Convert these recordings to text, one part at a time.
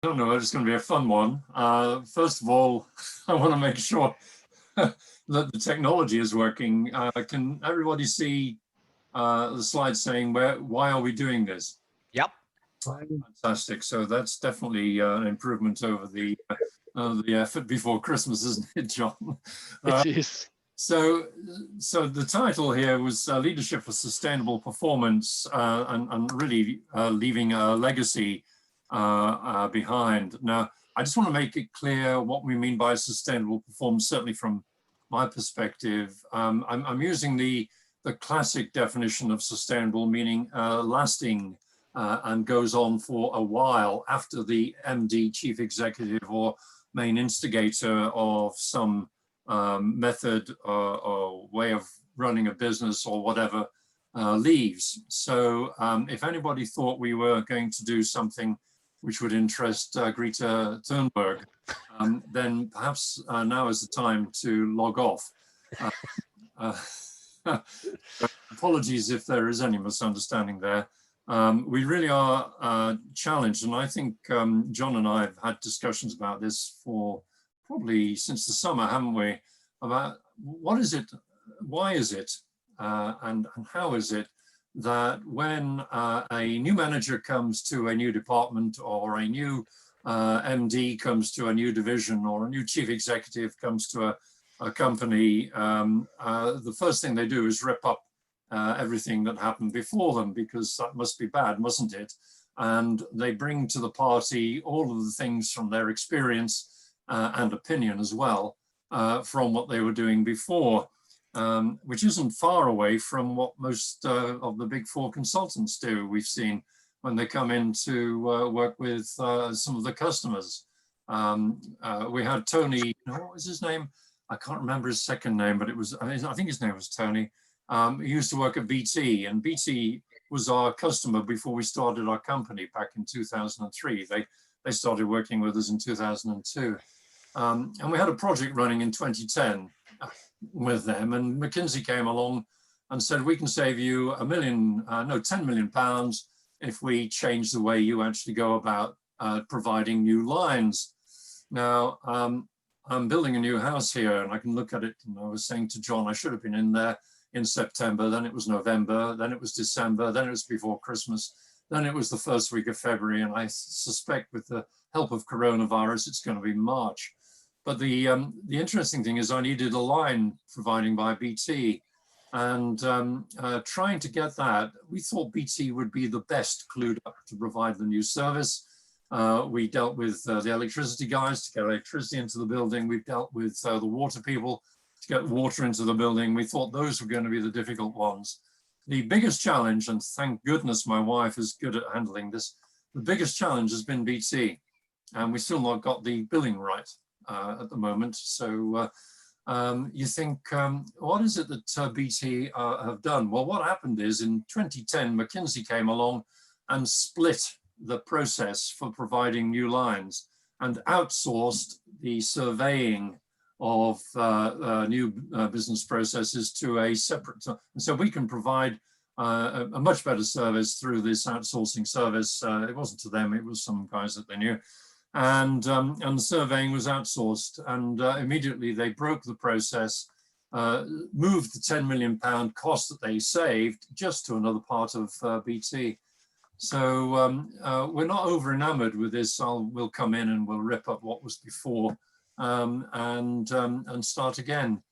don't know, it's going to be a fun one. First of all, I want to make sure that the technology is working. Can everybody see the slide saying why are we doing this? Yep. Fantastic. So that's definitely an improvement over the effort before Christmas, isn't it, John? It is. So the title here was Leadership for Sustainable Performance, and really leaving a legacy behind. Now, I just want to make it clear what we mean by sustainable performance, certainly from my perspective. I'm using the classic definition of sustainable, meaning lasting and goes on for a while after the MD, chief executive or main instigator of some method or way of running a business or whatever leaves. So if anybody thought we were going to do something which would interest Greta Thunberg, then perhaps now is the time to log off. Apologies if there is any misunderstanding there. We really are challenged, and I think John and I have had discussions about this for probably since the summer, haven't we? About what is it, why is it, and how is it that when a new manager comes to a new department, or a new MD comes to a new division, or a new chief executive comes to a company, the first thing they do is rip up everything that happened before them, because that must be bad, mustn't it? And they bring to the party all of the things from their experience and opinion as well, from what they were doing before, which isn't far away from what most of the big four consultants do. We've seen when they come in to work with some of the customers. We had Tony, what was his name? I can't remember his second name, but it was, I think his name was Tony. He used to work at BT, and BT was our customer before we started our company back in 2003. They started working with us in 2002. And we had a project running in 2010 with them, and McKinsey came along and said, we can save you 10 million pounds if we change the way you actually go about providing new lines. Now, I'm building a new house here, and I can look at it, and I was saying to John, I should have been in there in September, then it was November, then it was December, then it was before Christmas, then it was the first week of February, and I suspect with the help of coronavirus, it's going to be March. But the interesting thing is I needed a line providing by BT, and trying to get that, we thought BT would be the best clued up to provide the new service. We dealt with the electricity guys to get electricity into the building. We've dealt with the water people to get water into the building. We thought those were going to be the difficult ones. The biggest challenge, and thank goodness my wife is good at handling this, the biggest challenge has been BT, and we still not got the billing right at the moment. So you think, what is it that BT have done? Well, what happened is in 2010, McKinsey came along and split the process for providing new lines and outsourced the surveying of new business processes to a separate, and so we can provide a much better service through this outsourcing service. It wasn't to them, it was some guys that they knew. And the surveying was outsourced, and immediately they broke the process, moved the £10 million cost that they saved just to another part of BT. So we're not over enamored with this. We'll come in and we'll rip up what was before and start again.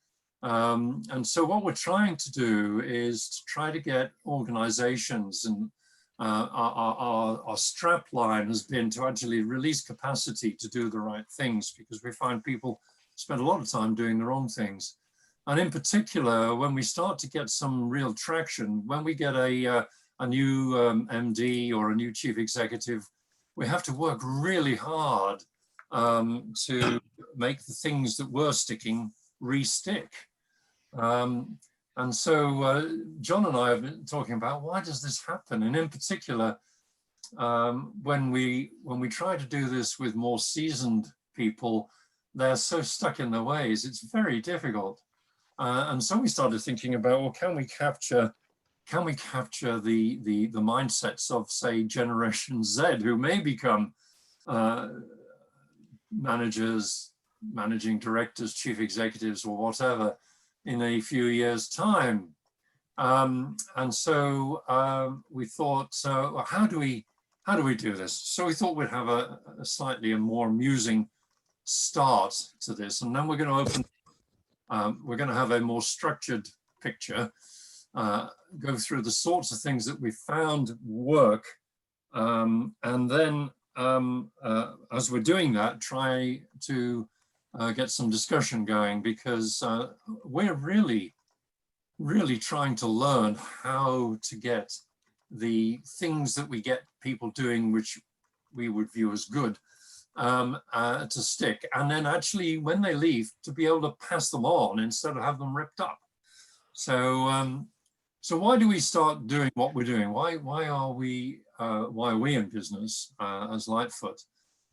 And so what we're trying to do is to try to get organizations, and our strap line has been to actually release capacity to do the right things, because we find people spend a lot of time doing the wrong things. And in particular, when we start to get some real traction, when we get a new MD or a new chief executive, we have to work really hard to make the things that were sticking re-stick. And so John and I have been talking about, why does this happen? And in particular, when we try to do this with more seasoned people, they're so stuck in their ways, it's very difficult. And so we started thinking about, well, can we capture the mindsets of, say, Generation Z, who may become managers, managing directors, chief executives, or whatever in a few years' time. And so we thought, well, how do we do this? So we thought we'd have a slightly more amusing start to this, and then we're going to open. We're going to have a more structured picture, go through the sorts of things that we found work, and then as we're doing that, try to get some discussion going, because we're really trying to learn how to get the things that we get people doing, which we would view as good, to stick. And then actually, when they leave, to be able to pass them on instead of have them ripped up. So, so why do we start doing what we're doing? Why are we in business as Lightfoot?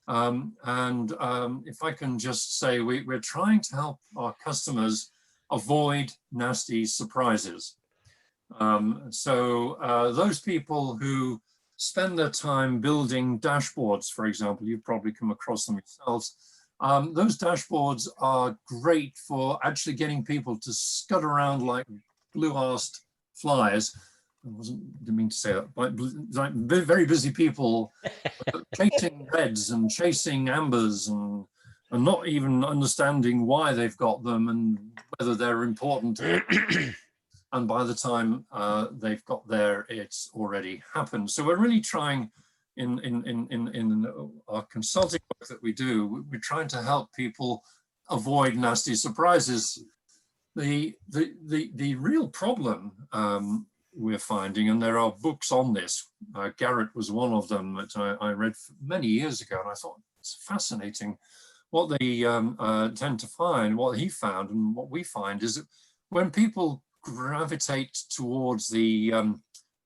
If I can just say, we're trying to help our customers avoid nasty surprises. Those people who spend their time building dashboards, for example, you've probably come across them yourselves. Those dashboards are great for actually getting people to scud around like blue-arsed flies. Didn't mean to say that, but like very busy people chasing reds and chasing ambers and not even understanding why they've got them and whether they're important. And by the time they've got there, it's already happened. So we're really trying, in our consulting work that we do, we're trying to help people avoid nasty surprises. The real problem we're finding, and there are books on this, Garrett was one of them that I read many years ago, and I thought it's fascinating what they tend to find. What he found and what we find is that when people gravitate towards the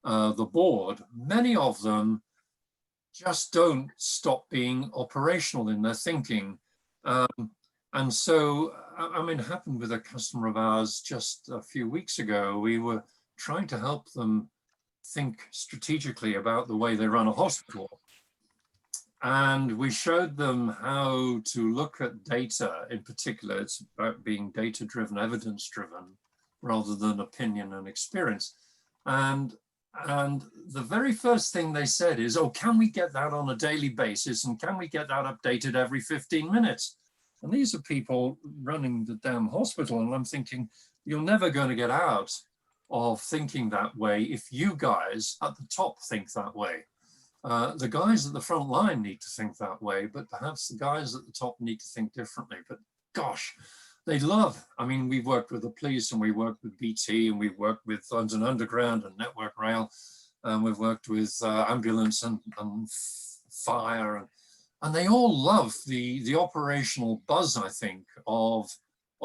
board, many of them just don't stop being operational in their thinking. And so, I mean, it happened with a customer of ours just a few weeks ago. We were trying to help them think strategically about the way they run a hospital. And we showed them how to look at data in particular. It's about being data-driven, evidence-driven, rather than opinion and experience. And the very first thing they said is, oh, can we get that on a daily basis? And can we get that updated every 15 minutes? And these are people running the damn hospital. And I'm thinking, you're never going to get out of thinking that way if you guys at the top think that way. The guys at the front line need to think that way, but perhaps the guys at the top need to think differently. But gosh, they love, I mean, we've worked with the police and we worked with BT and we've worked with London Underground and Network Rail, and we've worked with ambulance and fire, and they all love the operational buzz, I think, of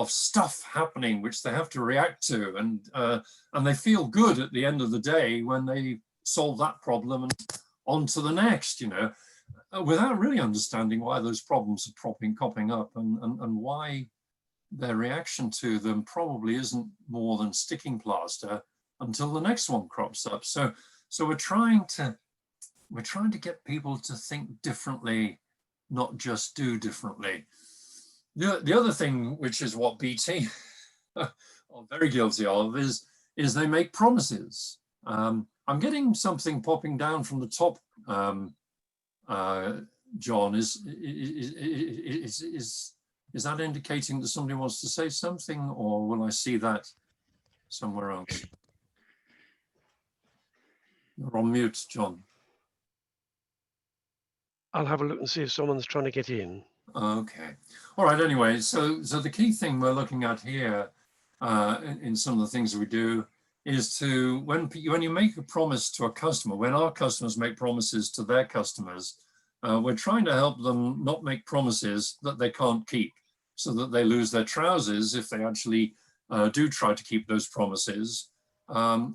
stuff happening which they have to react to, and they feel good at the end of the day when they solve that problem and on to the next, you know, without really understanding why those problems are popping up and why their reaction to them probably isn't more than sticking plaster until the next one crops up. So we're trying to get people to think differently, not just do differently. The other thing, which is what BT are very guilty of, is they make promises. I'm getting something popping down from the top, John. Is that indicating that somebody wants to say something, or will I see that somewhere else? You're on mute, John. I'll have a look and see if someone's trying to get in. Okay. All right. Anyway, so the key thing we're looking at here in some of the things that we do is to, when you make a promise to a customer, when our customers make promises to their customers, we're trying to help them not make promises that they can't keep, so that they lose their trousers if they actually do try to keep those promises. And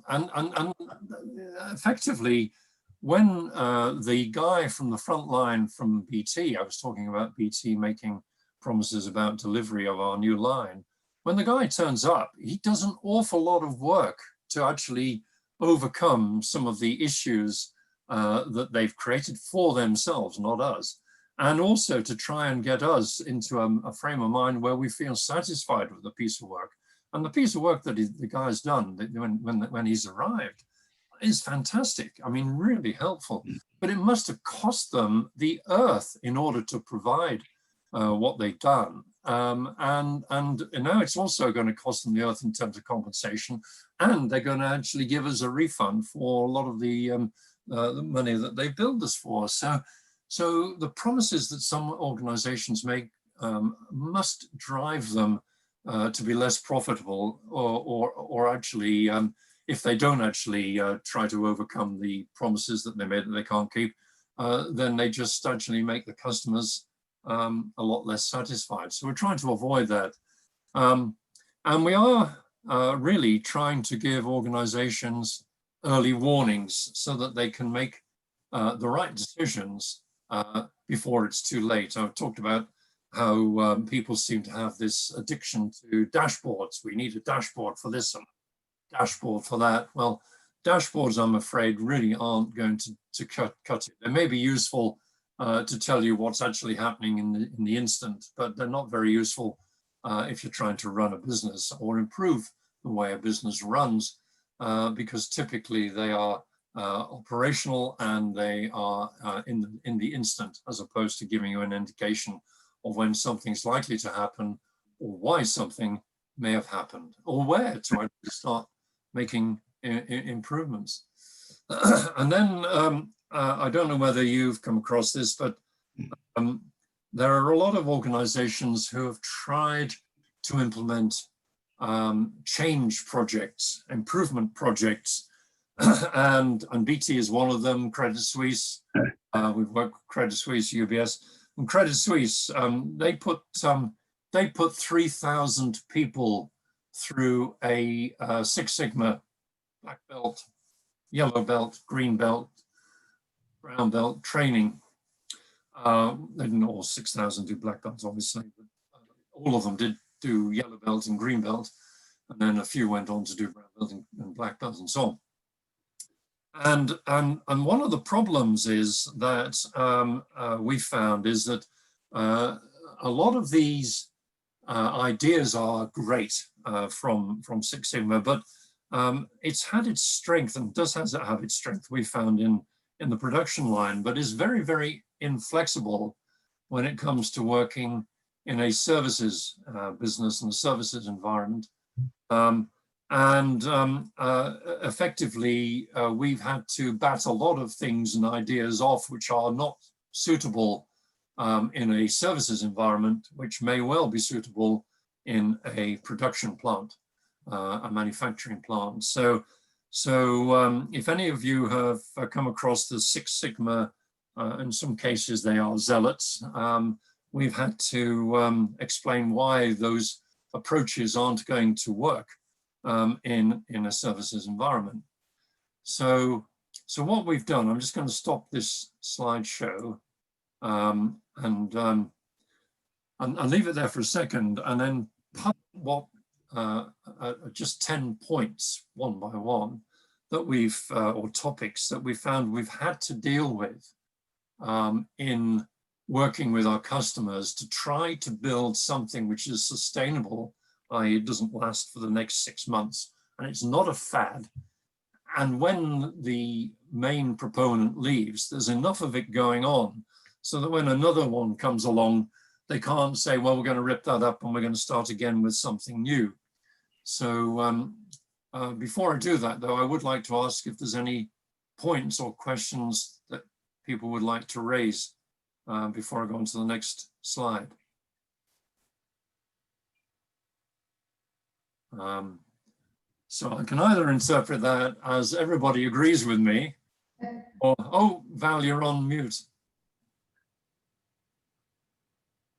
effectively, when the guy from the front line from BT, I was talking about BT making promises about delivery of our new line, when the guy turns up, he does an awful lot of work to actually overcome some of the issues that they've created for themselves, not us. and also to try and get us into a frame of mind where we feel satisfied with the piece of work. And the piece of work that the guy's done when he's arrived is fantastic. I mean, really helpful. But it must have cost them the earth in order to provide what they've done. And now it's also going to cost them the earth in terms of compensation, and they're going to actually give us a refund for a lot of the money that they billed us for. So the promises that some organizations make must drive them to be less profitable, or actually, if they don't actually try to overcome the promises that they made that they can't keep, then they just actually make the customers a lot less satisfied. So we're trying to avoid that. And we are really trying to give organizations early warnings so that they can make the right decisions before it's too late. I've talked about how people seem to have this addiction to dashboards. We need a dashboard for this and dashboard for that. Well, dashboards, I'm afraid, really aren't going to cut it. They may be useful to tell you what's actually happening in the instant, but they're not very useful if you're trying to run a business or improve the way a business runs, because typically they are operational and they are in the instant, as opposed to giving you an indication of when something's likely to happen or why something may have happened or where to actually start making improvements. And then I don't know whether you've come across this, but there are a lot of organizations who have tried to implement change projects, improvement projects, and BT is one of them, Credit Suisse. We've worked with Credit Suisse, UBS, and Credit Suisse. They put 3,000 people through a Six Sigma black belt, yellow belt, green belt, brown belt training. They didn't all 6,000 do black belts, obviously, but all of them did do yellow belt and green belt, and then a few went on to do brown belt and black belt and so on. And one of the problems is that we found is that a lot of these ideas are great from Six Sigma, but it's had its strength and does have its strength, we found, in the production line, but is very, very inflexible when it comes to working in a services business and a services environment. Effectively, we've had to bat a lot of things and ideas off which are not suitable in a services environment, which may well be suitable in a production plant, a manufacturing plant. So if any of you have come across the Six Sigma, in some cases they are zealots, we've had to explain why those approaches aren't going to work in a services environment. So what we've done, I'm just going to stop this slideshow and leave it there for a second, and then put what just 10 points, one by one, that we've, or topics that we found we've had to deal with in working with our customers to try to build something which is sustainable, i.e. it doesn't last for the next 6 months, and it's not a fad. And when the main proponent leaves, there's enough of it going on so that when another one comes along, they can't say, well, we're going to rip that up and we're going to start again with something new. So before I do that, though, I would like to ask if there's any points or questions that people would like to raise before I go on to the next slide. So I can either interpret that as everybody agrees with me, or, oh, Val, you're on mute.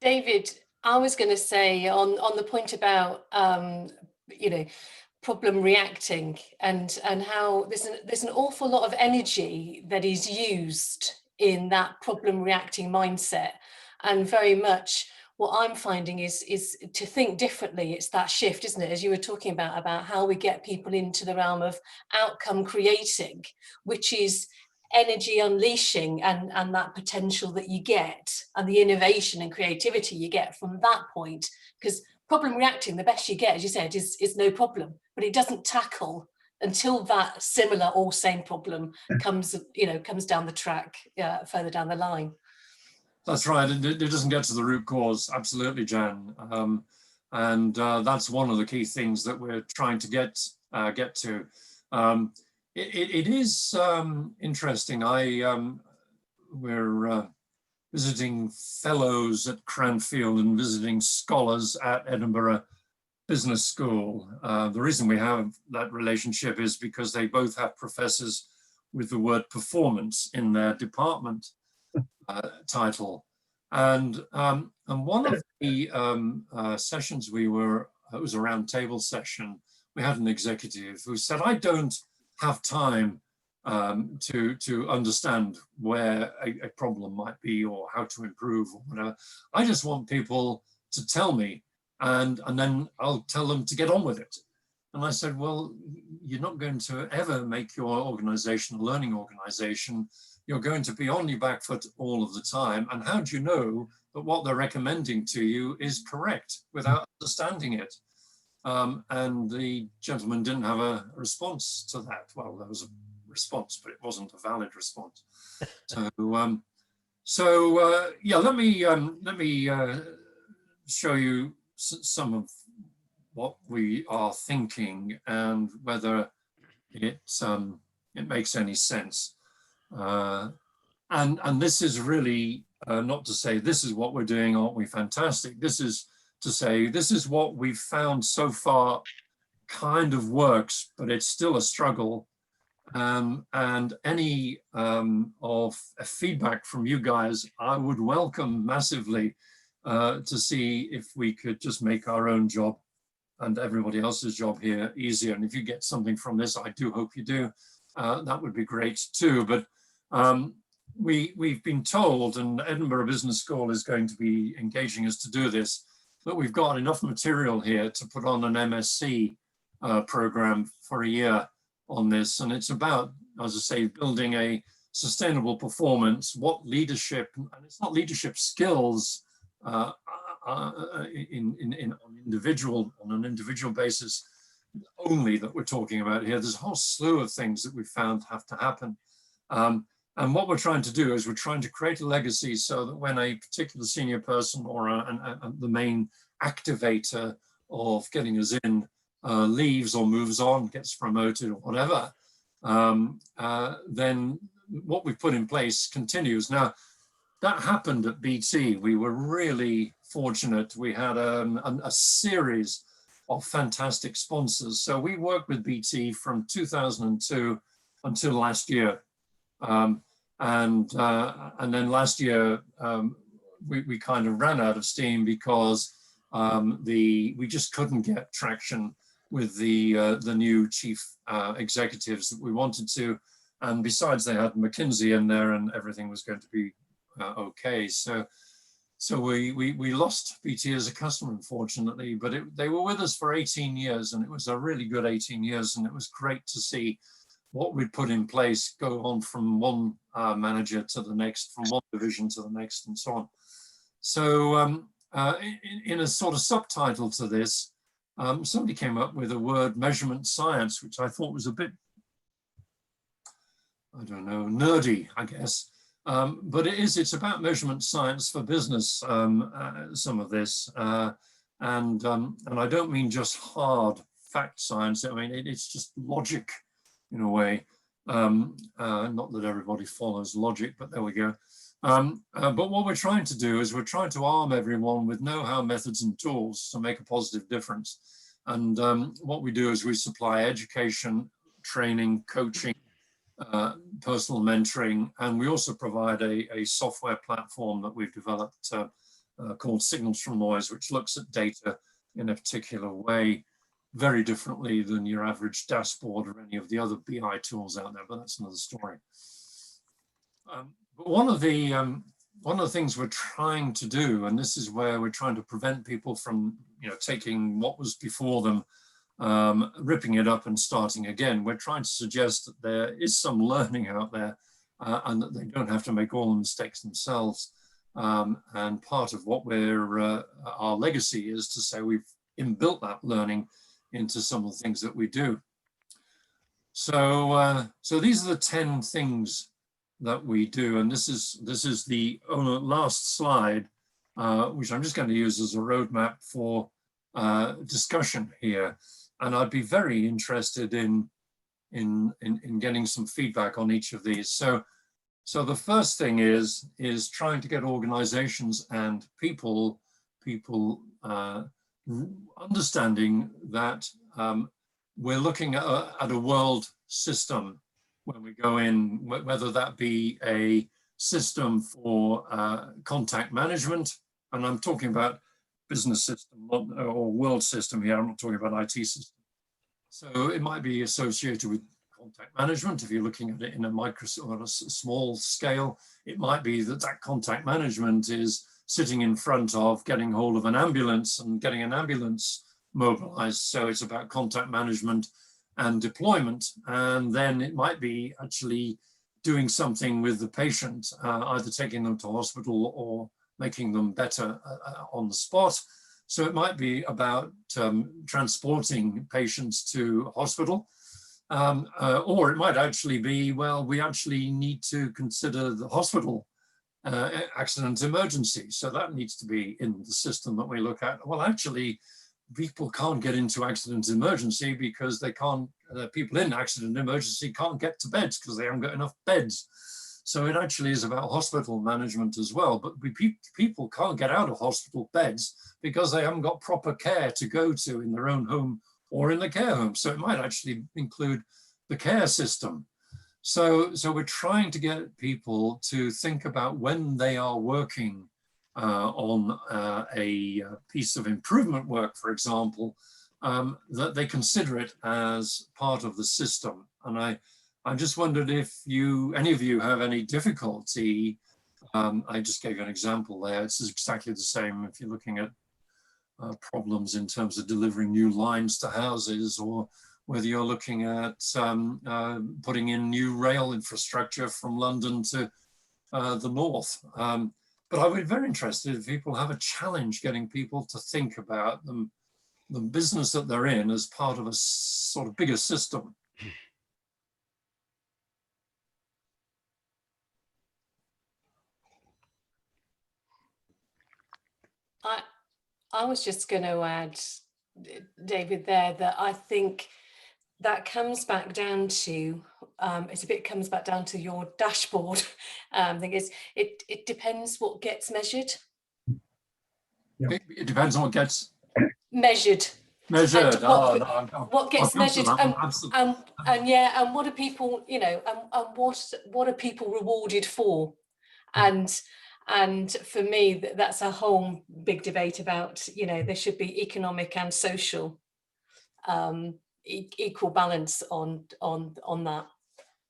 David, I was going to say on the point about, you know, problem reacting and how there's an awful lot of energy that is used in that problem reacting mindset, and very much what I'm finding is to think differently. It's that shift, isn't it? As you were talking about how we get people into the realm of outcome creating, which is energy unleashing and that potential that you get, and the innovation and creativity you get from that point. Because problem reacting, the best you get, as you said, is no problem, but it doesn't tackle until that similar or same problem comes down the track, further down the line. That's right. It doesn't get to the root cause. Absolutely, Jan. And that's one of the key things that we're trying to get to. It is interesting. We're visiting fellows at Cranfield and visiting scholars at Edinburgh Business School. The reason we have that relationship is because they both have professors with the word performance in their department title. And one of the sessions it was a round table session, we had an executive who said, I don't have time to understand where a problem might be or how to improve or whatever. I just want people to tell me, and then I'll tell them to get on with it. And I said, well, you're not going to ever make your organization a learning organization. You're going to be on your back foot all of the time. And how do you know that what they're recommending to you is correct without understanding it? And the gentleman didn't have a response to that. Well, there was a response, but it wasn't a valid response. So yeah, let me show you some of what we are thinking and whether it makes any sense. And this is really not to say this is what we're doing, aren't we fantastic? This is to say this is what we've found so far kind of works, but it's still a struggle. And any of feedback from you guys, I would welcome massively to see if we could just make our own job and everybody else's job here easier. And if you get something from this, I do hope you do, that would be great too. But we've been told, and Edinburgh Business School is going to be engaging us to do this, that we've got enough material here to put on an MSc program for a year on this. And it's about, as I say, building a sustainable performance, what leadership, and it's not leadership skills on an individual basis only that we're talking about here. There's a whole slew of things that we've found have to happen. And what we're trying to do is we're trying to create a legacy so that when a particular senior person or the main activator of getting us in leaves or moves on, gets promoted or whatever, then what we've put in place continues. Now, that happened at BT. We were really fortunate. We had a series of fantastic sponsors. So we worked with BT from 2002 until last year. And then last year, we kind of ran out of steam because we just couldn't get traction with the new chief executives that we wanted to. And besides, they had McKinsey in there and everything was going to be okay. So we lost BT as a customer, unfortunately, but they were with us for 18 years and it was a really good 18 years. And it was great to see what we'd put in place go on from one manager to the next, from one division to the next, and so on. So in a sort of subtitle to this, somebody came up with a word, measurement science, which I thought was a bit, I don't know, nerdy, I guess. But it's about measurement science for business, some of this. And I don't mean just hard fact science. I mean, it's just logic in a way. Not that everybody follows logic, but there we go. But what we're trying to do is we're trying to arm everyone with know-how, methods, and tools to make a positive difference. And what we do is we supply education, training, coaching, personal mentoring, and we also provide a software platform that we've developed called Signals from Noise, which looks at data in a particular way, very differently than your average dashboard or any of the other BI tools out there, but that's another story. But one of the things we're trying to do, and this is where we're trying to prevent people from, taking what was before them, ripping it up and starting again. We're trying to suggest that there is some learning out there and that they don't have to make all the mistakes themselves. And part of what our legacy is to say we've inbuilt that learning into some of the things that we do. So, so these are the 10 things that we do, and this is the last slide, which I'm just going to use as a roadmap for discussion here. And I'd be very interested in getting some feedback on each of these. So the first thing is trying to get organizations and people understanding that we're looking at a world system when we go in, whether that be a system for contact management, and I'm talking about business system or world system here, I'm not talking about IT system. So it might be associated with contact management. If you're looking at it in a micro or a small scale, it might be that contact management is sitting in front of getting hold of an ambulance and getting an ambulance mobilized. So it's about contact management and deployment. And then it might be actually doing something with the patient, either taking them to hospital or making them better on the spot. So it might be about transporting patients to hospital, or it might actually be, well, we actually need to consider the hospital accident emergency. So that needs to be in the system that we look at. Well, actually, people can't get into accident emergency because they can't, people in accident emergency can't get to beds because they haven't got enough beds. So it actually is about hospital management as well. But people can't get out of hospital beds because they haven't got proper care to go to in their own home or in the care home. So it might actually include the care system. So we're trying to get people to think about when they are working on a piece of improvement work, for example, that they consider it as part of the system. And I just wondered if any of you have any difficulty. I just gave you an example there. It's exactly the same if you're looking at problems in terms of delivering new lines to houses, or whether you're looking at putting in new rail infrastructure from London to the north. But I would be very interested if people have a challenge getting people to think about the business that they're in as part of a sort of bigger system. I was just going to add, David, there, that I think that comes back down to, comes back down to your dashboard. I think it depends what gets measured. Yeah. It depends on what gets measured. Measured. What gets measured, and what are people, and what are people rewarded for? And for me, that's a whole big debate about, there should be economic and social equal balance on that.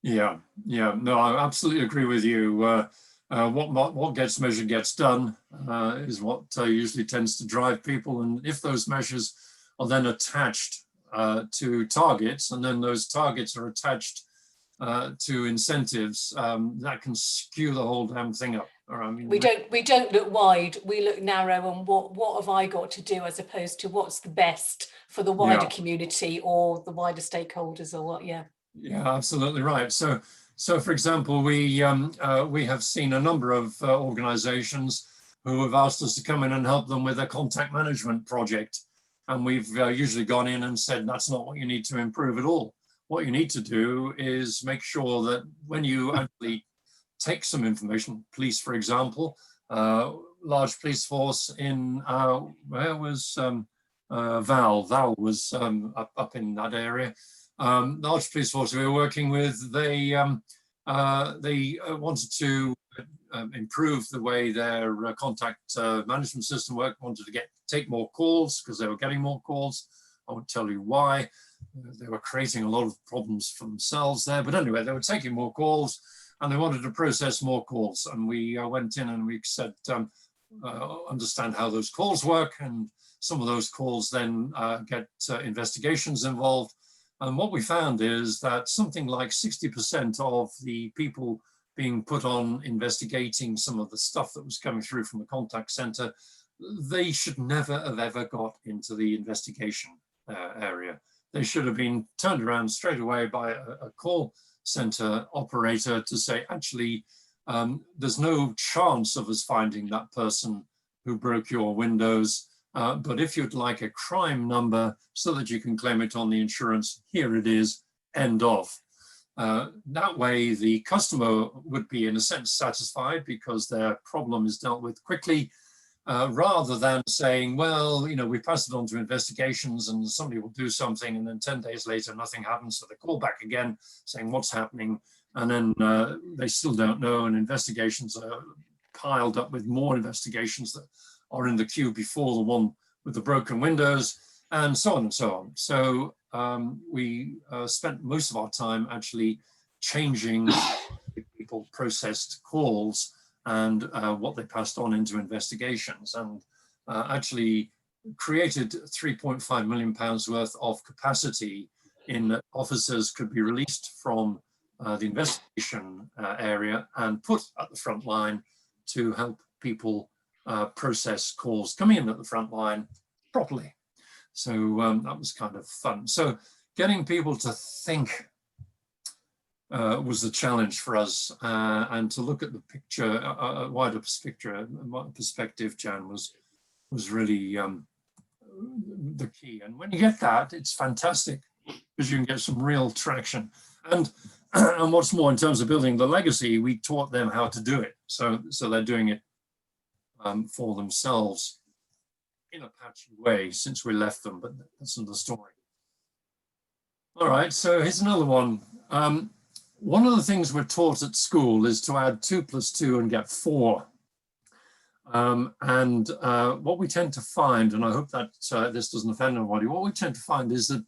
Yeah, no, I absolutely agree with you. What gets measured gets done is what usually tends to drive people. And if those measures are then attached to targets, and then those targets are attached to incentives, that can skew the whole damn thing up. I mean, we don't look wide, we look narrow, and what have I got to do, as opposed to what's the best for the wider community or the wider stakeholders, or what. Yeah, absolutely right. So for example, we have seen a number of organizations who have asked us to come in and help them with a contact management project, and we've usually gone in and said that's not what you need to improve at all. What you need to do is make sure that when you actually take some information, police, for example, large police force in, where was Val? Val was up in that area. Large police force we were working with, they wanted to improve the way their contact management system worked, wanted to take more calls because they were getting more calls. I won't tell you why. They were creating a lot of problems for themselves there. But anyway, they were taking more calls and they wanted to process more calls. And we went in and we said, understand how those calls work. And some of those calls then get investigations involved. And what we found is that something like 60% of the people being put on investigating some of the stuff that was coming through from the contact center, they should never have ever got into the investigation area. They should have been turned around straight away by a call center operator to say, actually, there's no chance of us finding that person who broke your windows. But if you'd like a crime number so that you can claim it on the insurance, here it is, end of. That way, the customer would be, in a sense, satisfied because their problem is dealt with quickly, rather than saying, well, you know, we pass it on to investigations and somebody will do something, and then 10 days later, nothing happens. So they call back again saying, what's happening? And then they still don't know, and investigations are piled up with more investigations that are in the queue before the one with the broken windows, and so on and so on. So we spent most of our time actually changing people processed calls and what they passed on into investigations, and actually created £3.5 million worth of capacity in that officers could be released from the investigation area and put at the front line to help people process calls coming in at the front line properly. So that was kind of fun. So getting people to think was the challenge for us, and to look at the picture, a wider perspective, Jan, was really the key. And when you get that, it's fantastic because you can get some real traction. And what's more, in terms of building the legacy, we taught them how to do it. So they're doing it for themselves in a patchy way since we left them, but that's another story. All right, so here's another one. One of the things we're taught at school is to add 2 + 2 and get 4. What we tend to find, and I hope that this doesn't offend anybody, what we tend to find is that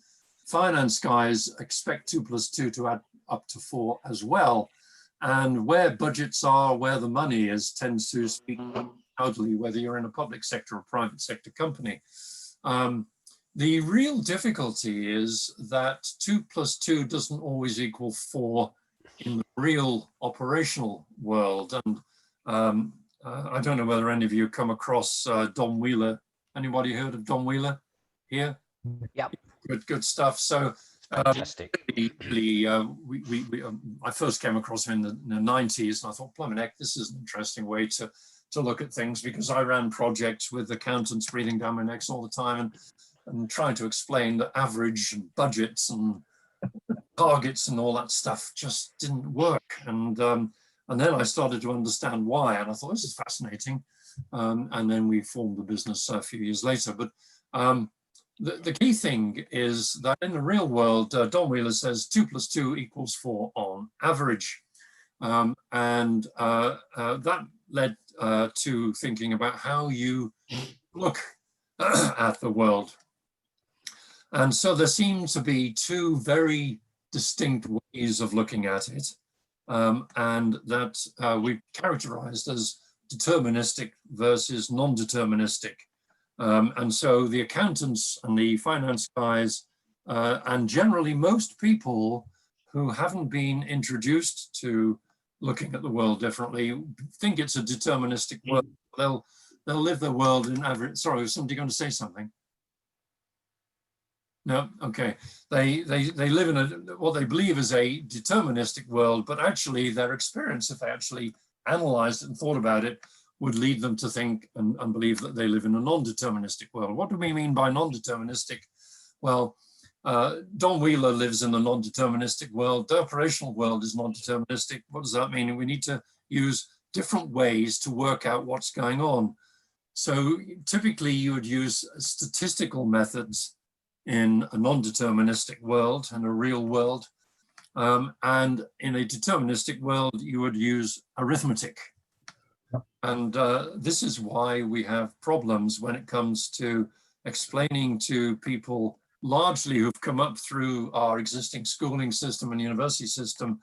finance guys expect 2 + 2 to add up to 4 as well. And where budgets are, where the money is, tends to speak loudly, whether you're in a public sector or private sector company. The real difficulty is that 2 + 2 doesn't always equal 4 in the real operational world. And I don't know whether any of you come across Don Wheeler. Anybody heard of Don Wheeler here? Yep. Good stuff. So Fantastic. I first came across him in the 90s, and I thought, blimey heck, this is an interesting way to look at things, because I ran projects with accountants breathing down my necks all the time and trying to explain that average and budgets and targets and all that stuff just didn't work. And then I started to understand why, and I thought, this is fascinating. And then we formed the business a few years later. But the key thing is that in the real world, Don Wheeler says 2 + 2 = 4 on average. That led to thinking about how you look at the world. And so there seem to be 2 very distinct ways of looking at it, and that we've characterized as deterministic versus non-deterministic. And so the accountants and the finance guys, and generally most people who haven't been introduced to looking at the world differently, think it's a deterministic world. They'll live their world in average. Sorry, was somebody going to say something? No, okay. They live in what they believe is a deterministic world, but actually their experience, if they actually analyzed it and thought about it, would lead them to think and believe that they live in a non-deterministic world. What do we mean by non-deterministic? Well, Don Wheeler lives in a non-deterministic world. The operational world is non-deterministic. What does that mean? We need to use different ways to work out what's going on. So typically you would use statistical methods in a non-deterministic world and a real world. And in a deterministic world, you would use arithmetic. And this is why we have problems when it comes to explaining to people largely who've come up through our existing schooling system and university system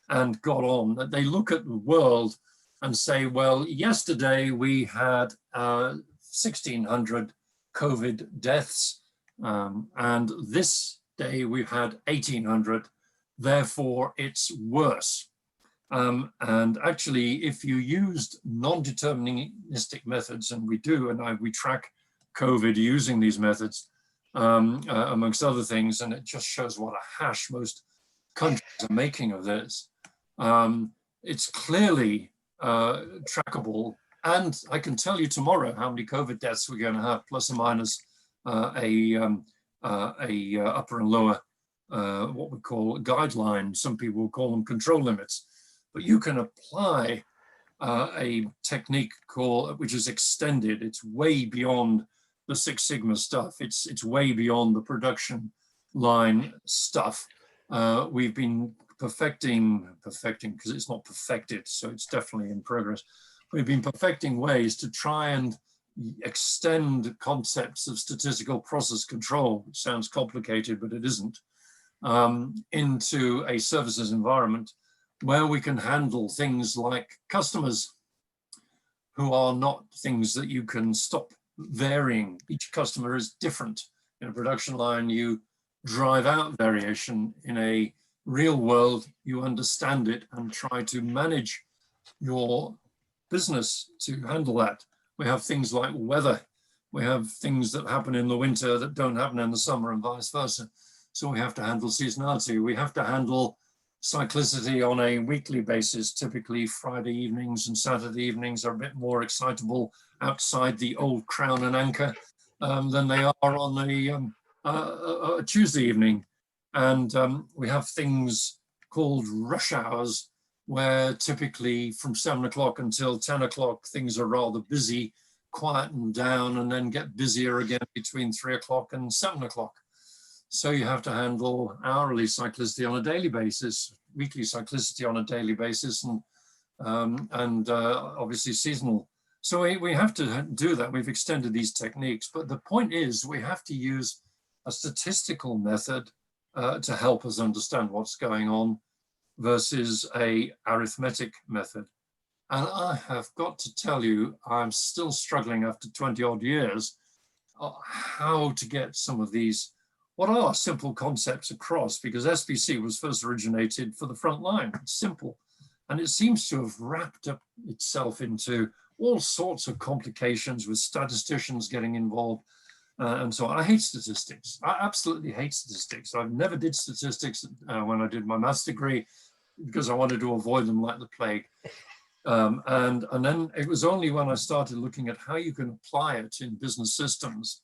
and got on, that they look at the world and say, well, yesterday we had 1,600 COVID deaths, and this day we've had 1,800, therefore it's worse. And actually, if you used non-deterministic methods, and we do, and we track COVID using these methods, amongst other things, and it just shows what a hash most countries are making of this. It's clearly trackable, and I can tell you tomorrow how many COVID deaths we're going to have, plus or minus a upper and lower, what we call guideline. Some people will call them control limits, but you can apply a technique which is extended. It's way beyond the Six Sigma stuff. It's way beyond the production line stuff. We've been perfecting, because it's not perfected, so it's definitely in progress. We've been perfecting ways to try and extend concepts of statistical process control, which sounds complicated, but it isn't, into a services environment where we can handle things like customers who are not things that you can stop varying. Each customer is different. In a production line, you drive out variation. In a real world, you understand it and try to manage your business to handle that. We have things like weather. We have things that happen in the winter that don't happen in the summer, and vice versa. So we have to handle seasonality. We have to handle cyclicity on a weekly basis. Typically Friday evenings and Saturday evenings are a bit more excitable outside the old Crown and Anker than they are on a Tuesday evening. And we have things called rush hours, where typically from 7 o'clock until 10 o'clock, things are rather busy, quieten down, and then get busier again between 3 o'clock and 7 o'clock. So you have to handle hourly cyclicity on a daily basis, weekly cyclicity on a daily basis, and obviously seasonal. So we have to do that. We've extended these techniques, but the point is we have to use a statistical method to help us understand what's going on versus a arithmetic method. And I have got to tell you, I'm still struggling after 20 odd years how to get some of these, what are simple concepts across, because SPC was first originated for the front line. It's simple. And it seems to have wrapped up itself into all sorts of complications with statisticians getting involved and so on. I hate statistics. I absolutely hate statistics. I never did statistics when I did my master's degree because I wanted to avoid them like the plague. And then it was only when I started looking at how you can apply it in business systems,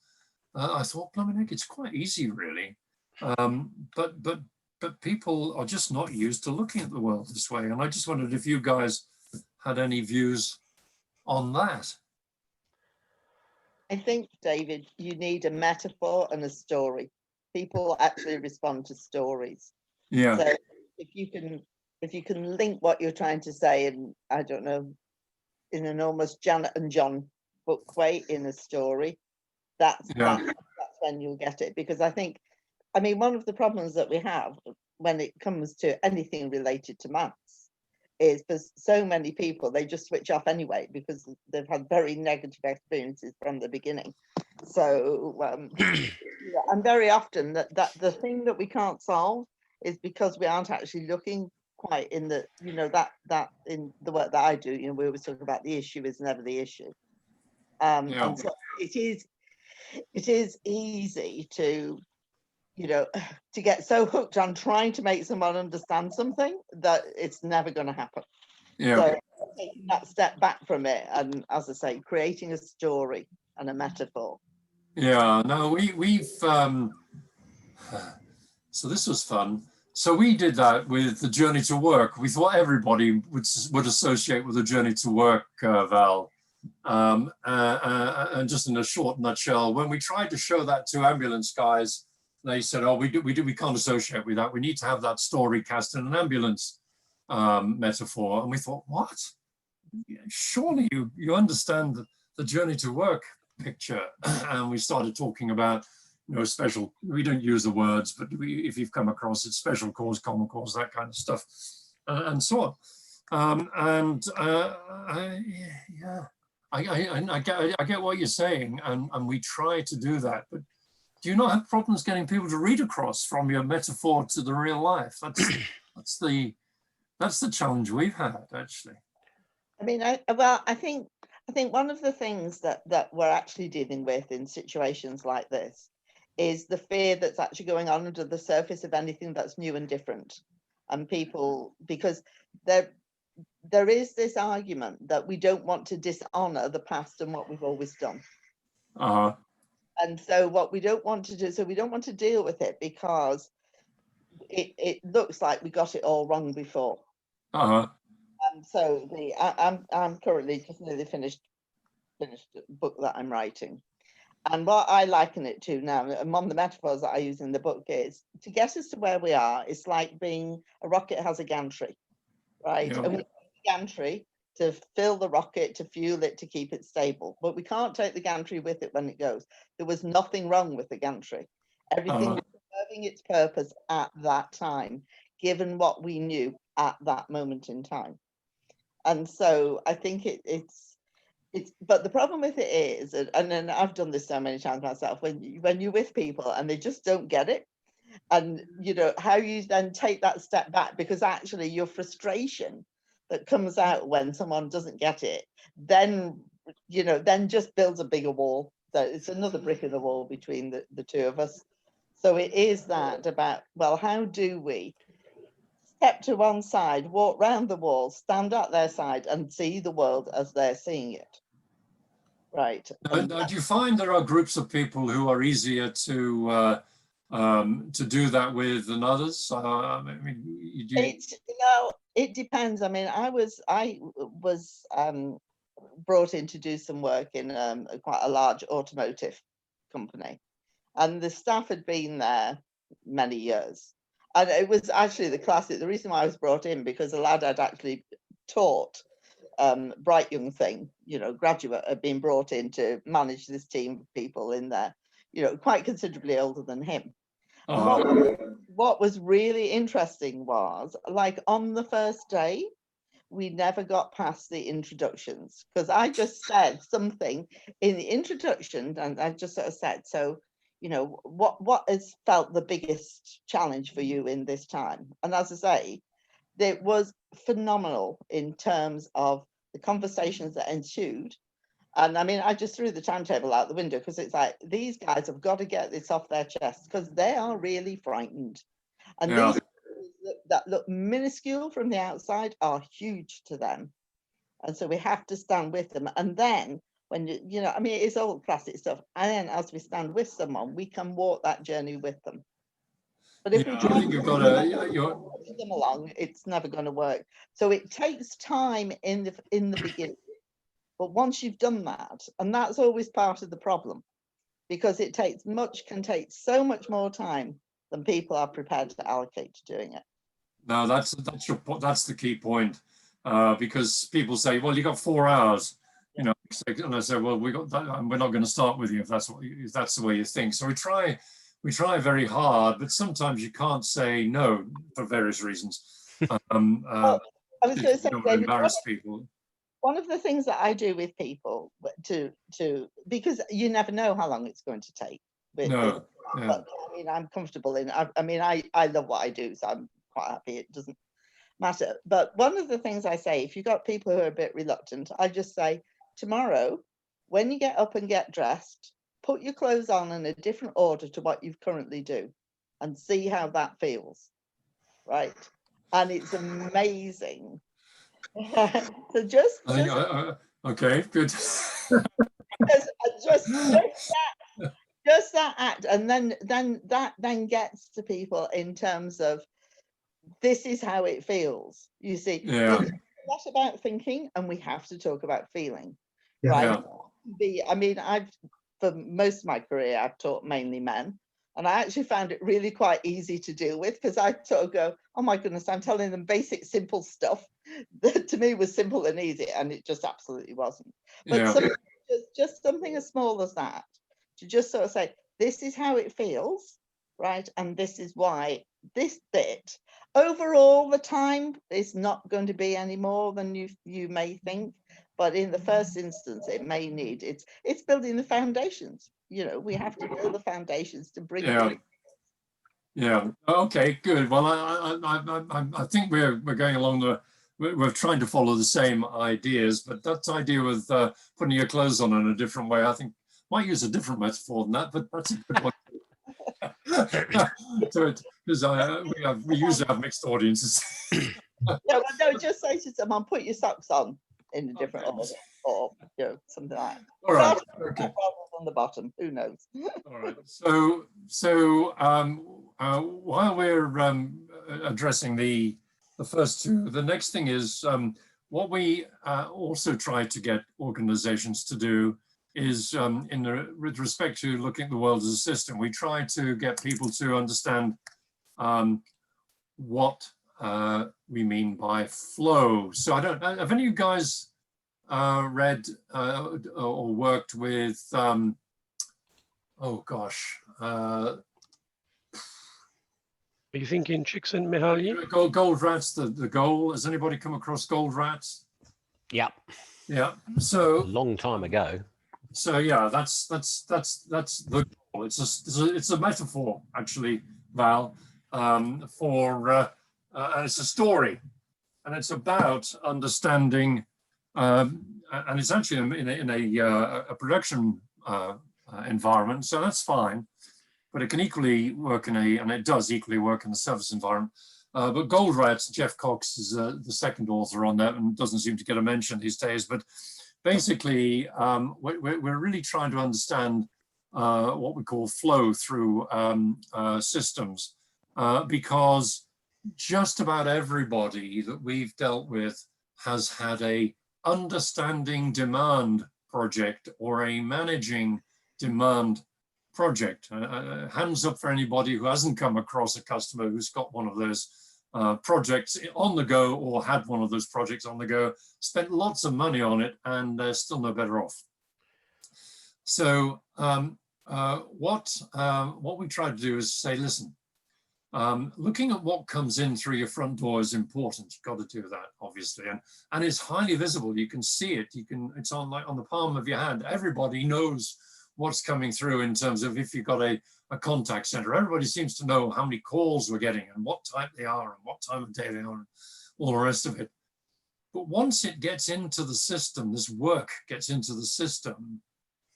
I thought, blimey heck, it's quite easy, really. But people are just not used to looking at the world this way. And I just wondered if you guys had any views on that. I think, David, you need a metaphor and a story. People actually respond to stories. Yeah. So if you can link what you're trying to say in, I don't know, in an almost Janet and John book way in a story, that's when you'll get it. Because I mean, one of the problems that we have when it comes to anything related to maths is for so many people, they just switch off anyway because they've had very negative experiences from the beginning. So and very often that the thing that we can't solve is because we aren't actually looking quite in the, that in the work that I do, we always talk about the issue is never the issue. And so it is easy to to get so hooked on trying to make someone understand something that it's never going to happen. So taking that step back from it, and as I say, creating a story and a metaphor. Yeah, no, we've so this was fun. So we did that with the journey to work. We thought everybody would associate with the journey to work, Val. And just in a short nutshell, when we tried to show that to ambulance guys, they said, "Oh, we can't associate with that. We need to have that story cast in an ambulance metaphor." And we thought, what? Surely you understand the journey to work picture. And we started talking about, special. We don't use the words, but if you've come across it, special cause, common cause, that kind of stuff, and so on. I get what you're saying, and we try to do that, but. Do you not have problems getting people to read across from your metaphor to the real life? That's the That's the challenge we've had, actually. I mean, I think one of the things that we're actually dealing with in situations like this is the fear that's actually going on under the surface of anything that's new and different, and people, because there is this argument that we don't want to dishonor the past and what we've always done. And so what we don't want to do, so we don't want to deal with it because it looks like we got it all wrong before. And so I'm currently just nearly finished a book that I'm writing. And what I liken it to now, among the metaphors that I use in the book, is to get us to where we are, it's like being a rocket has a gantry, right? Yeah. And we need a gantry to fill the rocket, to fuel it, to keep it stable. But we can't take the gantry with it when it goes. There was nothing wrong with the gantry. Everything was serving its purpose at that time, given what we knew at that moment in time. And so I think it's but the problem with it is, and then I've done this so many times myself, when you're with people and they just don't get it, and you know how you then take that step back, because actually your frustration that comes out when someone doesn't get it, then then just builds a bigger wall. So it's another brick in the wall between the two of us. So it is that about, well, how do we step to one side, walk round the wall, stand at their side and see the world as they're seeing it, right? Do you find there are groups of people who are easier to do that with than others? I mean, it depends. I mean, I was brought in to do some work in quite a large automotive company, and the staff had been there many years. And it was actually the reason why I was brought in, because a lad had actually taught, bright young thing, graduate, had been brought in to manage this team of people in there, quite considerably older than him. What was really interesting was, like, on the first day, we never got past the introductions, because I just said something in the introduction, and I just sort of said, so, what has felt the biggest challenge for you in this time? And as I say, it was phenomenal in terms of the conversations that ensued. And I mean, I just threw the timetable out the window, because it's like, these guys have got to get this off their chest, because they are really frightened. And these that look minuscule from the outside are huge to them. And so we have to stand with them. And then when I mean, it's all classic stuff. And then as we stand with someone, we can walk that journey with them. But if we try to push them along, it's never going to work. So it takes time in the beginning. But once you've done that, and that's always part of the problem, because it can take so much more time than people are prepared to allocate to doing it. No, that's the key point, because people say, well, you got 4 hours, and I say, well, we got that, and we're not going to start with you if that's the way you think. So we try very hard, but sometimes you can't say no for various reasons. I was going to say, David, embarrass people. One of the things that I do with people because you never know how long it's going to take. But I mean, I'm comfortable in. I mean, I love what I do, so I'm quite happy. It doesn't matter. But one of the things I say, if you've got people who are a bit reluctant, I just say, tomorrow, when you get up and get dressed, put your clothes on in a different order to what you currently do, and see how that feels, right? And it's amazing. So just okay, good. just that act, and then that gets to people in terms of, this is how it feels. You see, it's a lot about thinking, and we have to talk about feeling, right? I mean, for most of my career, I've taught mainly men, and I actually found it really quite easy to deal with, because I sort of go, oh my goodness, I'm telling them basic, simple stuff that to me was simple and easy, and it just absolutely wasn't. But just something as small as that, to just sort of say, this is how it feels, right? And this is why this bit, overall, the time is not going to be any more than you may think. But in the first instance, it may need, it's building the foundations. We have to build the foundations to bring it. Yeah. Okay. Good. Well, I think we're going along we're trying to follow the same ideas, but that idea with putting your clothes on in a different way, I think might use a different metaphor than that, but that's a good one. Because we usually have mixed audiences. No, just say to someone, put your socks on in a different order, or something like that. All right. Start Okay. rather than the bottom. Who knows? All right. So while we're addressing the first two, the next thing is what we also try to get organizations to do is with respect to looking at the world as a system, we try to get people to understand what we mean by flow. So I don't know, have any of you guys read or worked with, oh gosh. Are you thinking Csikszentmihalyi? Gold Rats, the goal. Has anybody come across Gold Rats? Yep. Yeah. A So long time ago. so yeah, that's the goal. It's a metaphor actually, Val, for and it's a story, and it's about understanding, and it's actually in a production environment, so that's fine. But it can equally work and it does equally work in the service environment. But Gold Rats, Jeff Cox is the second author on that and doesn't seem to get a mention these days. But basically, we're really trying to understand what we call flow through systems, because just about everybody that we've dealt with has had a understanding demand project or a managing demand project. Hands up for anybody who hasn't come across a customer who's got one of those projects on the go, or had one of those projects on the go, spent lots of money on it, and they're still no better off. So what we try to do is say, listen, looking at what comes in through your front door is important. You've got to do that, obviously, and it's highly visible. You can see it. It's on the palm of your hand. Everybody knows what's coming through in terms of if you've got a contact center. Everybody seems to know how many calls we're getting and what type they are and what time of day they are and all the rest of it. But once it gets into the system, this work gets into the system,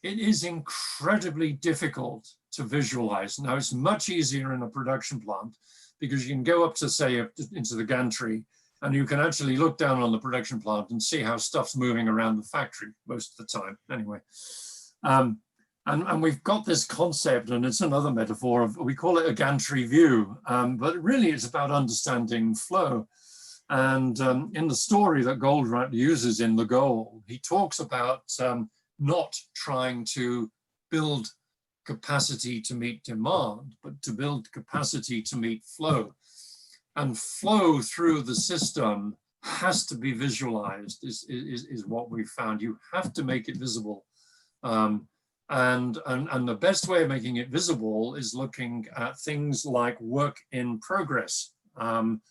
it is incredibly difficult to visualize. Now, it's much easier in a production plant because you can go up to, say, into the gantry, and you can actually look down on the production plant and see how stuff's moving around the factory most of the time, anyway. And we've got this concept, and it's another metaphor of, we call it a gantry view, but really it's about understanding flow. And in the story that Gold Rat uses in The Goal, he talks about not trying to build capacity to meet demand, but to build capacity to meet flow. And flow through the system has to be visualized, is what we've found. You have to make it visible. And the best way of making it visible is looking at things like work in progress, and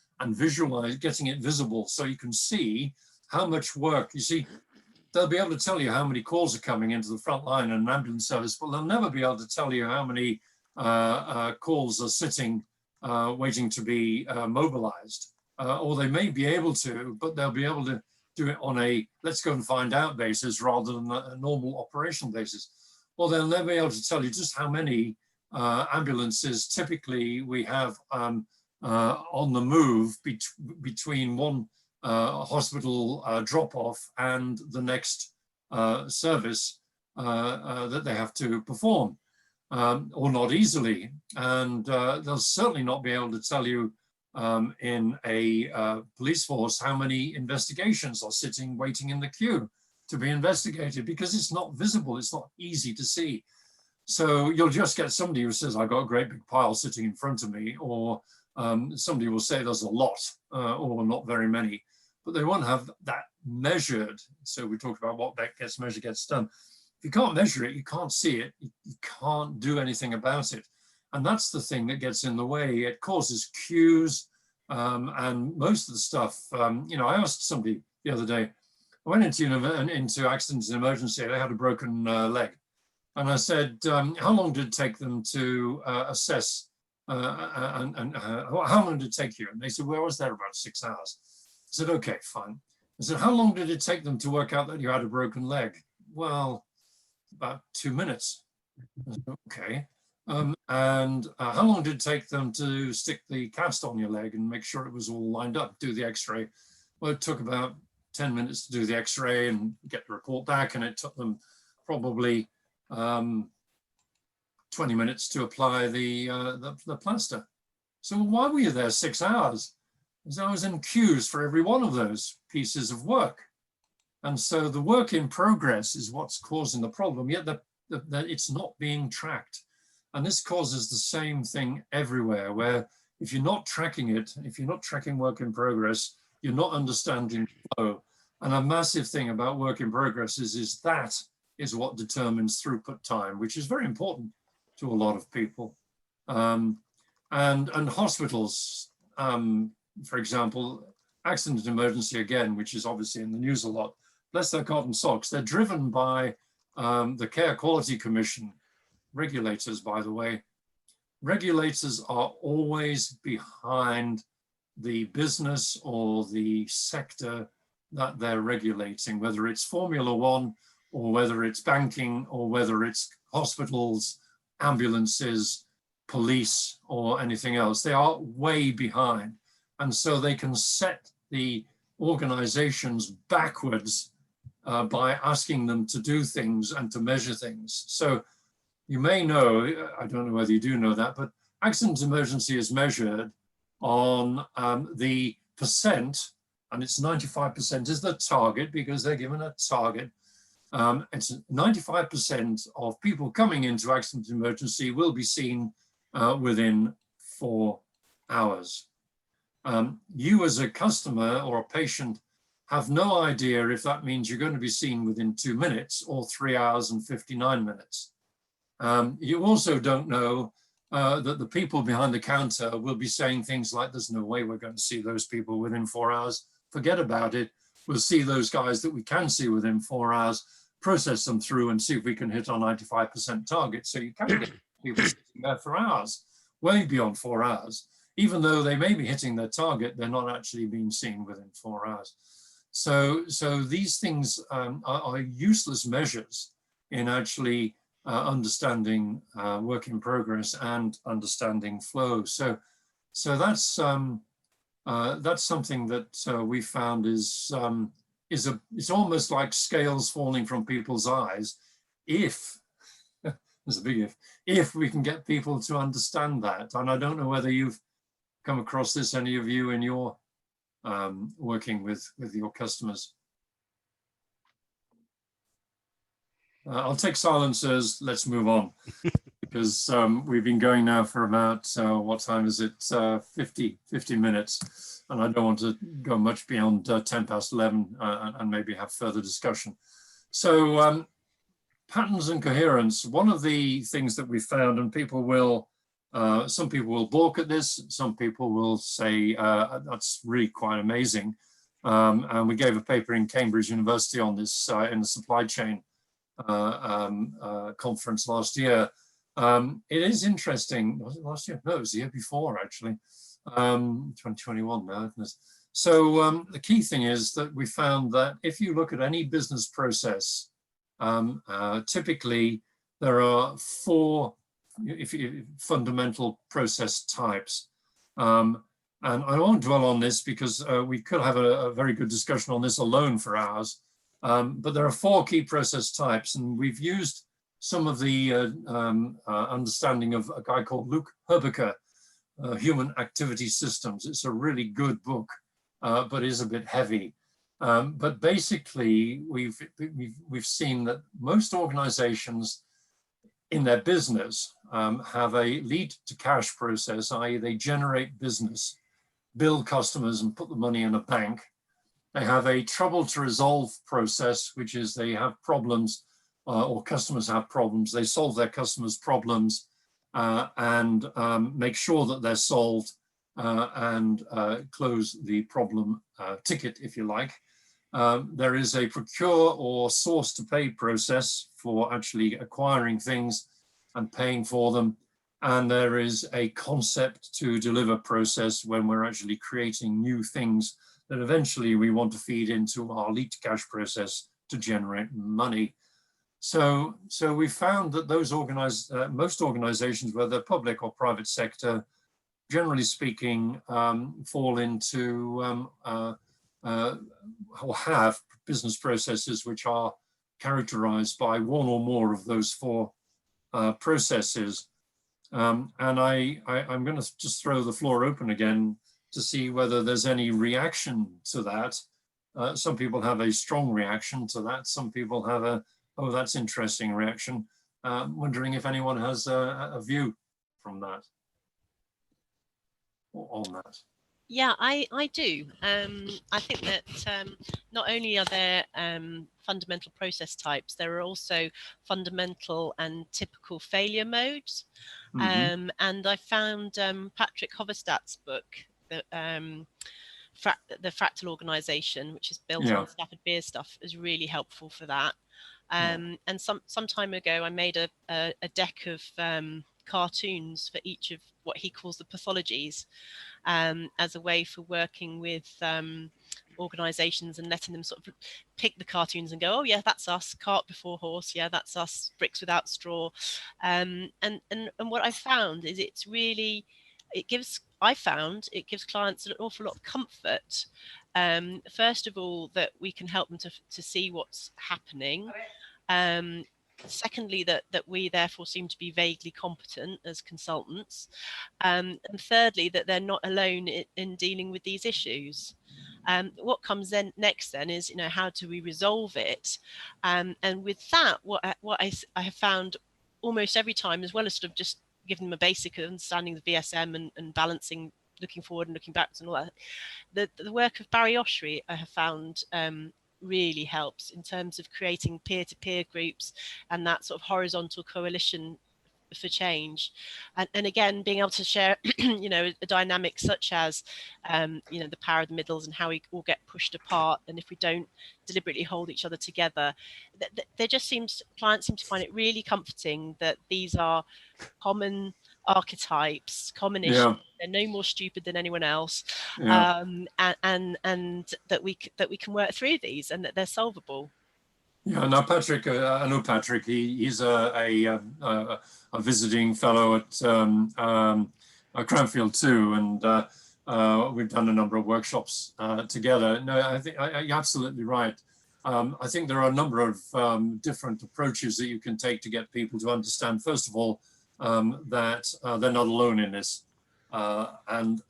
getting it visible so you can see how much work. You see, they'll be able to tell you how many calls are coming into the front line in an ambulance service, but they'll never be able to tell you how many calls are sitting waiting to be mobilized. Or they may be able to, but they'll be able to do it on a let's go and find out basis rather than a normal operational basis. Well, they'll never be able to tell you just how many ambulances typically we have on the move between one hospital drop-off and the next service that they have to perform, or not easily. And they'll certainly not be able to tell you in a police force how many investigations are sitting waiting in the queue to be investigated, because it's not visible, it's not easy to see. So you'll just get somebody who says, I've got a great big pile sitting in front of me, or somebody will say there's a lot, or not very many, but they won't have that measured. So we talked about what that gets measured gets done. If you can't measure it, you can't see it, you can't do anything about it. And that's the thing that gets in the way. It causes queues, and most of the stuff, I asked somebody the other day, I went into accidents and emergency. They had a broken leg. And I said, how long did it take them to assess how long did it take you? And they said, well, I was there about 6 hours. I said, okay, fine. I said, how long did it take them to work out that you had a broken leg? Well, about 2 minutes. I said, okay. And how long did it take them to stick the cast on your leg and make sure it was all lined up, do the x-ray? Well, it took about 10 minutes to do the x-ray and get the report back, and it took them probably 20 minutes to apply the plaster. So why were you there 6 hours? Because I was in queues for every one of those pieces of work. And so the work in progress is what's causing the problem, yet that it's not being tracked. And this causes the same thing everywhere, where if you're not tracking it, if you're not tracking work in progress, you're not understanding flow. And a massive thing about work in progress is that is what determines throughput time, which is very important to a lot of people. And hospitals, for example, accident emergency again, which is obviously in the news a lot, bless their cotton socks, they're driven by the Care Quality Commission, regulators, by the way. Regulators are always behind the business or the sector that they're regulating, whether it's Formula One or whether it's banking or whether it's hospitals, ambulances, police, or anything else. They are way behind. And so they can set the organizations backwards by asking them to do things and to measure things. So you may know, I don't know whether you do know that, but accident emergency is measured on the percent, and it's 95% is the target because they're given a target. It's 95% of people coming into accident emergency will be seen within 4 hours. You as a customer or a patient have no idea if that means you're going to be seen within 2 minutes or 3 hours and 59 minutes. You also don't know that the people behind the counter will be saying things like, there's no way we're going to see those people within 4 hours. Forget about it. We'll see those guys that we can see within 4 hours, process them through and see if we can hit our 95% target. So you can get people sitting there for hours, way beyond 4 hours. Even though they may be hitting their target, they're not actually being seen within 4 hours. So these things are useless measures in actually understanding work in progress and understanding flow. So that's something that we found is it's almost like scales falling from people's eyes. If there's a big if we can get people to understand that. And I don't know whether you've come across this, any of you, in your working with your customers. I'll take silencers. Let's move on because we've been going now for about, what time is it? 50 minutes. And I don't want to go much beyond 10 past 11 and maybe have further discussion. So patterns and coherence, one of the things that we found, and people will, some people will balk at this, some people will say that's really quite amazing. And we gave a paper in Cambridge University on this in the supply chain conference last year. It is interesting. Was it last year? No, it was the year before, actually. 2021 now, isn't it? So the key thing is that we found that if you look at any business process, typically there are 4 fundamental process types. And I won't dwell on this because we could have a very good discussion on this alone for hours. But there are 4 key process types, and we've used some of the understanding of a guy called Luke Herbeker, Human Activity Systems. It's a really good book, but is a bit heavy. But basically, we've seen that most organizations in their business have a lead to cash process, i.e. they generate business, bill customers and put the money in a bank. They have a trouble to resolve process, which is they have problems or customers have problems. They solve their customers' problems and make sure that they're solved and close the problem ticket, if you like. There is a procure or source to pay process for actually acquiring things and paying for them. and there is a concept to deliver process when we're actually creating new things that eventually we want to feed into our lead to cash process to generate money. So we found that those most organizations, whether public or private sector, generally speaking, fall into or have business processes which are characterized by one or more of those four processes. And I'm going to just throw the floor open again to see whether there's any reaction to that. Some people have a strong reaction to that. Some people have a, oh, that's interesting reaction. Wondering if anyone has a view from that or on that. Yeah, I do. I think that not only are there fundamental process types, there are also fundamental and typical failure modes. And I found Patrick Hoverstadt's book, the Fractal Organization, which is built on Stafford Beer's stuff, is really helpful for that. And some time ago, I made a deck of cartoons for each of what he calls the pathologies, as a way for working with organizations and letting them sort of pick the cartoons and go, oh yeah, that's us, cart before horse, yeah, that's us, bricks without straw. And what I found is it's really, it gives clients an awful lot of comfort. First of all, that we can help them to see what's happening. Secondly, that we therefore seem to be vaguely competent as consultants. And thirdly, that they're not alone in dealing with these issues. What comes next is, how do we resolve it? And with that, what I have found almost every time, as well as sort of just giving them a basic understanding of the VSM and balancing, looking forward and looking backwards and all that, the work of Barry Oshry I have found really helps in terms of creating peer-to-peer groups and that sort of horizontal coalition for change, and again being able to share a dynamic such as the power of the middles and how we all get pushed apart, and if we don't deliberately hold each other together, clients seem to find it really comforting that these are common archetypes, common issues. They're no more stupid than anyone else, and that we can work through these and that they're solvable. Yeah, now Patrick, I know Patrick. He's a visiting fellow at Cranfield too, and we've done a number of workshops together. No, I think you're absolutely right. I think there are a number of different approaches that you can take to get people to understand. First of all, that they're not alone in this, and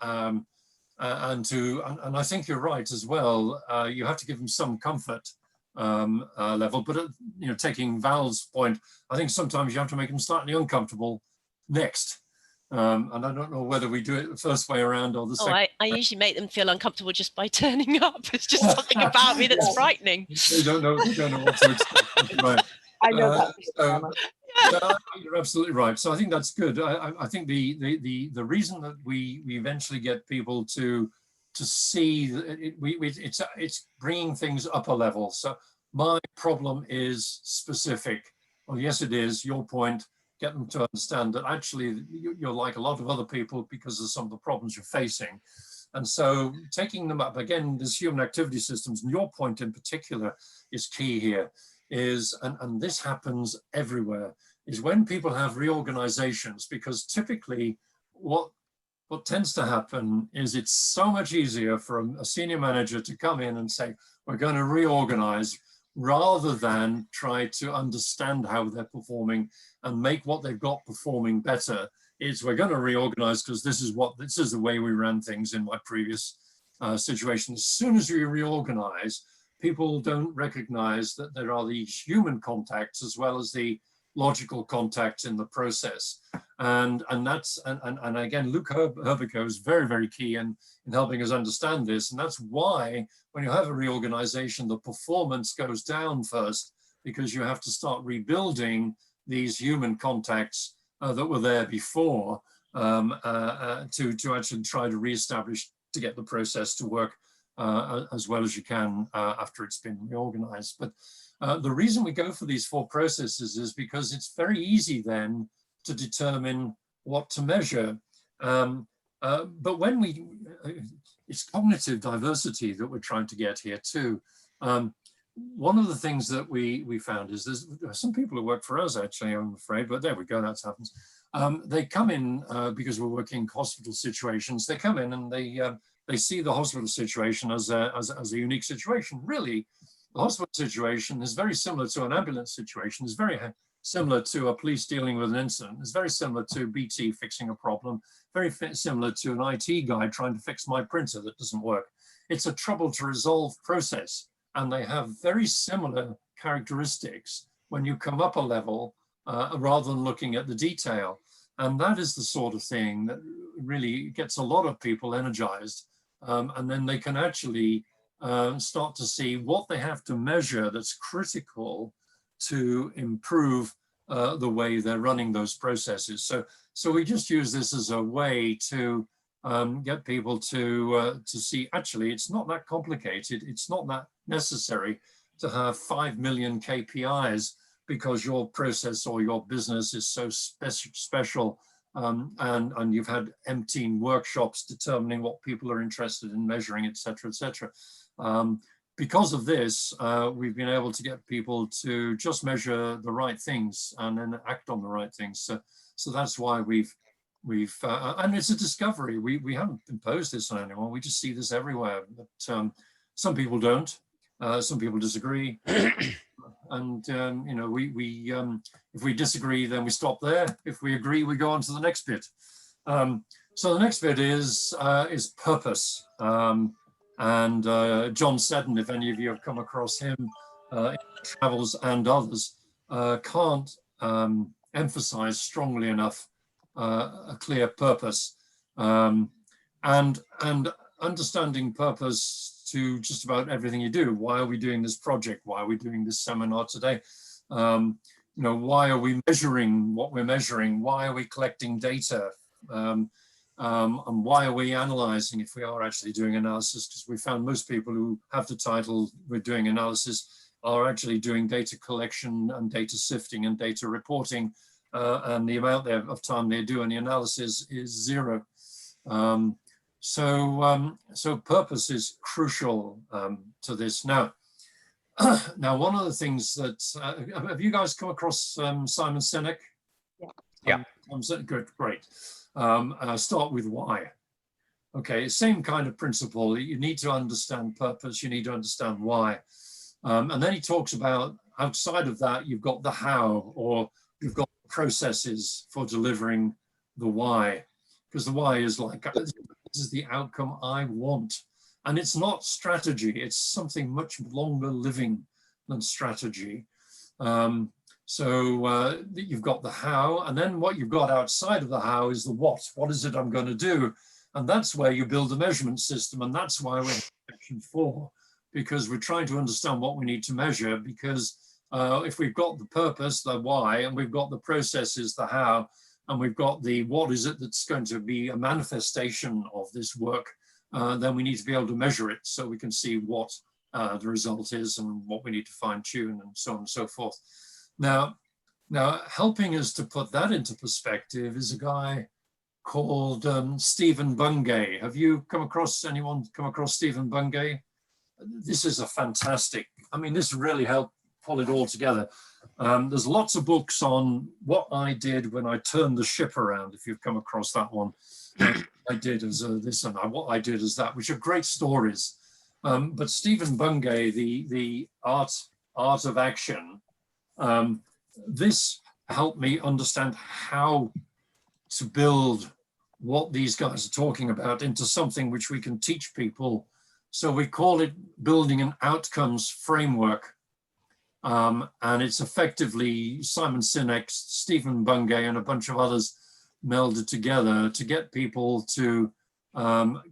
I think you're right as well. You have to give them some comfort level, but taking Val's point, I think sometimes you have to make them slightly uncomfortable next. And I don't know whether we do it the first way around or the second. I usually make them feel uncomfortable just by turning up. It's just something about me that's frightening. They don't know what to expect. Right. I know that. You're absolutely right. So I think that's good. I think the reason that we eventually get people to see that it's bringing things up a level. So my problem is specific. Well, yes, it is. Your point. Get them to understand that actually you're like a lot of other people because of some of the problems you're facing. And so taking them up, again, this human activity systems, and your point in particular is key here, is, and this happens everywhere, is when people have reorganizations, because typically what tends to happen is it's so much easier for a senior manager to come in and say, we're going to reorganize, rather than try to understand how they're performing and make what they've got performing better. It's we're going to reorganize because this is the way we ran things in my previous situation. As soon as we reorganize, people don't recognize that there are these human contacts as well as the logical contacts in the process. And again, Luke Herbico is very, very key in helping us understand this. And that's why when you have a reorganization, the performance goes down first, because you have to start rebuilding these human contacts that were there before to actually try to reestablish, to get the process to work as well as you can after it's been reorganized. But the reason we go for these four processes is because it's very easy then to determine what to measure. But when it's cognitive diversity that we're trying to get here too. One of the things that we found is there's some people who work for us actually, I'm afraid, but there we go, that happens. They come in because we're working hospital situations. They come in and they see the hospital situation as a unique situation. Really, the hospital situation is very similar to an ambulance situation. It's very similar to a police dealing with an incident. It's very similar to BT fixing a problem. Very similar to an IT guy trying to fix my printer that doesn't work. It's a trouble to resolve process. And they have very similar characteristics when you come up a level rather than looking at the detail. And that is the sort of thing that really gets a lot of people energized. And then they can actually start to see what they have to measure that's critical to improve the way they're running those processes. So we just use this as a way to get people to see, actually, it's not that complicated. It's not that necessary to have 5 million KPIs because your process or your business is so special, and you've had emptying workshops determining what people are interested in measuring, et cetera, et cetera. Because of this, we've been able to get people to just measure the right things and then act on the right things. So that's why we've and it's a discovery. We haven't imposed this on anyone. We just see this everywhere. But some people don't. Some people disagree. And you know, if we disagree, then we stop there. If we agree, we go on to the next bit. So the next bit is purpose. And John Seddon, if any of you have come across him in travels and others, can't emphasize strongly enough a clear purpose, and understanding purpose to just about everything you do. Why are we doing this project? Why are we doing this seminar today? You know, why are we measuring what we're measuring? Why are we collecting data? And why are we analyzing if we are actually doing analysis? Because we found most people who have the title "we're doing analysis" are actually doing data collection and data sifting and data reporting, and the amount of time they do on the analysis is zero. So purpose is crucial to this. Now, one of the things that, have you guys come across Simon Sinek? Yeah. Good, great. Start with why. Okay, same kind of principle. You need to understand purpose, you need to understand why. And then he talks about, outside of that, you've got the how, or you've got processes for delivering the why. Because the why is like, this is the outcome I want. And it's not strategy, it's something much longer living than strategy. So you've got the how, and then what you've got outside of the how is the what. What is it I'm going to do? And that's where you build a measurement system, and that's why we're in section 4, because we're trying to understand what we need to measure, because if we've got the purpose, the why, and we've got the processes, the how, and we've got the what is it that's going to be a manifestation of this work, then we need to be able to measure it so we can see what the result is and what we need to fine tune and so on and so forth. Now, helping us to put that into perspective is a guy called Stephen Bungay. Have you anyone come across Stephen Bungay? This is a fantastic, I mean, this really helped pull it all together. There's lots of books on what I did when I turned the ship around, if you've come across that one. I did as this and what I did as that, which are great stories. But Stephen Bungay, the art of action, this helped me understand how to build what these guys are talking about into something which we can teach people. So we call it building an outcomes framework. And it's effectively Simon Sinek, Stephen Bungay, and a bunch of others melded together to get people to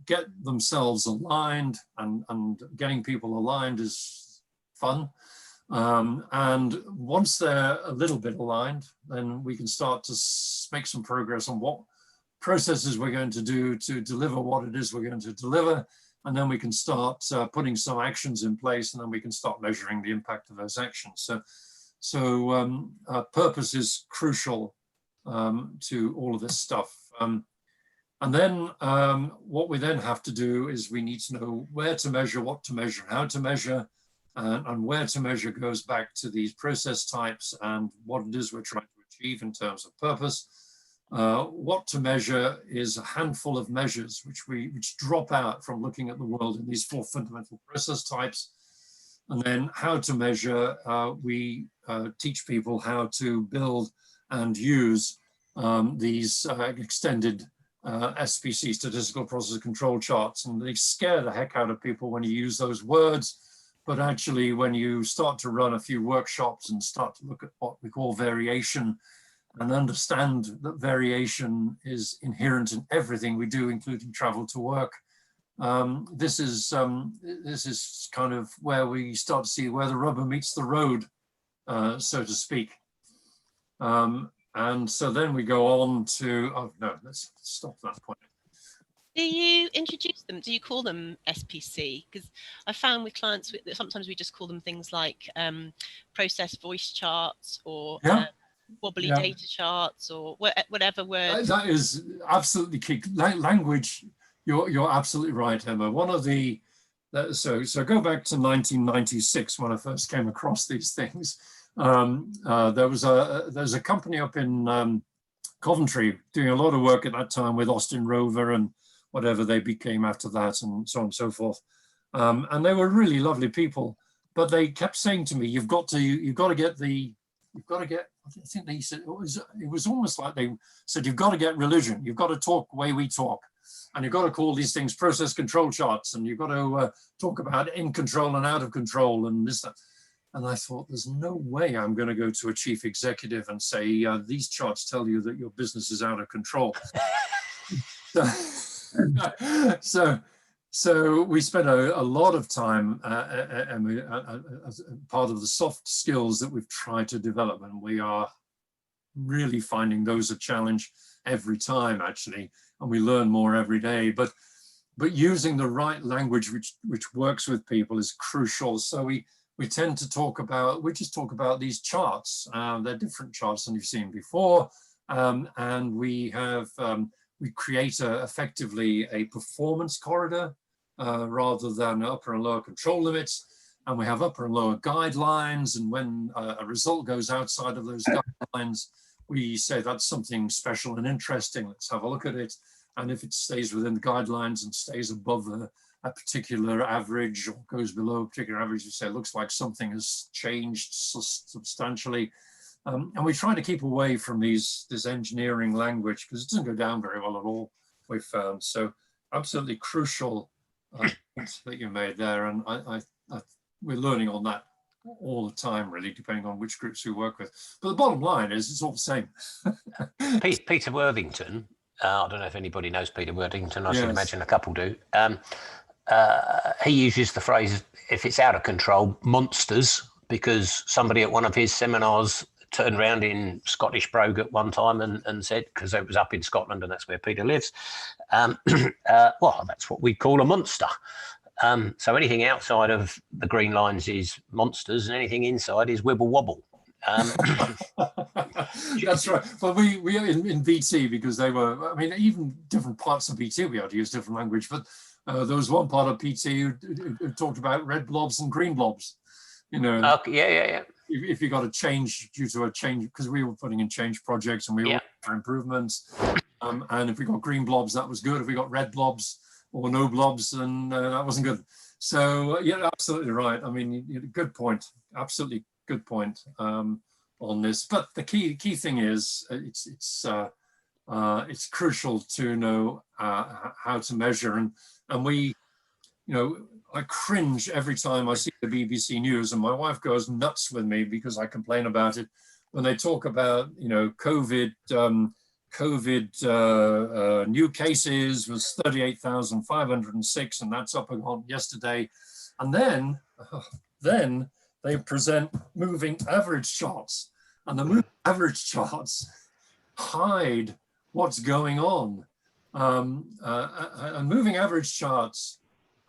get themselves aligned, and getting people aligned is fun. And once they're a little bit aligned, then we can start to make some progress on what processes we're going to do to deliver what it is we're going to deliver. And then we can start putting some actions in place, and then we can start measuring the impact of those actions. So purpose is crucial to all of this stuff. And then what we then have to do is we need to know where to measure, what to measure, how to measure, and where to measure goes back to these process types and what it is we're trying to achieve in terms of purpose. What to measure is a handful of measures which drop out from looking at the world in these four fundamental process types. And then how to measure, we teach people how to build and use these extended SPC, statistical process control charts, and they scare the heck out of people when you use those words. But actually, when you start to run a few workshops and start to look at what we call variation and understand that variation is inherent in everything we do, including travel to work, this is kind of where we start to see where the rubber meets the road, so to speak. And so then we go on to, oh no, let's stop that point. Do you introduce them? Do you call them SPC? Because I found with clients, sometimes we just call them things like process voice charts or wobbly data charts or whatever word. That is absolutely key. Language, you're absolutely right, Emma. One of the, so go back to 1996 when I first came across these things. There's a company up in Coventry doing a lot of work at that time with Austin Rover and whatever they became after that, and so on and so forth. And they were really lovely people, but they kept saying to me, you've got to get, I think they said, it was almost like they said, you've got to get religion, you've got to talk the way we talk, and you've got to call these things process control charts, and you've got to talk about in control and out of control and this, that. And I thought, there's no way I'm going to go to a chief executive and say, these charts tell you that your business is out of control. So we spent a lot of time as part of the soft skills that we've tried to develop, and we are really finding those a challenge every time, actually, and we learn more every day. But using the right language which works with people is crucial. So we tend to talk about, just talk about these charts. They're different charts than you've seen before, and we have we create effectively a performance corridor rather than upper and lower control limits. And we have upper and lower guidelines. And when a result goes outside of those guidelines, we say that's something special and interesting. Let's have a look at it. And if it stays within the guidelines and stays above a particular average or goes below a particular average, you say it looks like something has changed substantially. And we try to keep away from this engineering language because it doesn't go down very well at all, we've found. So absolutely crucial points that you made there. And we're learning on that all the time, really, depending on which groups we work with. But the bottom line is it's all the same. Peter Worthington, I don't know if anybody knows Peter Worthington, I should imagine a couple do. He uses the phrase, if it's out of control, monsters, because somebody at one of his seminars turned around in Scottish Brogue at one time and said, because it was up in Scotland and that's where Peter lives, well, that's what we call a monster. So anything outside of the green lines is monsters and anything inside is wibble wobble. That's right. Well, we in BT, because they were, I mean, even different parts of BT, we had to use different language, but there was one part of PT who talked about red blobs and green blobs, you know. Okay, yeah. If you got a change due to a change, because we were putting in change projects and we were for improvements, and if we got green blobs, that was good. If we got red blobs or no blobs, then that wasn't good. So yeah, absolutely right. I mean, good point. Absolutely good point on this. But the key thing is it's crucial to know how to measure, and we, you know, I cringe every time I see the BBC News, and my wife goes nuts with me because I complain about it when they talk about, you know, COVID new cases was 38,506, and that's up on yesterday. And then they present moving average charts, and the moving average charts hide what's going on. And moving average charts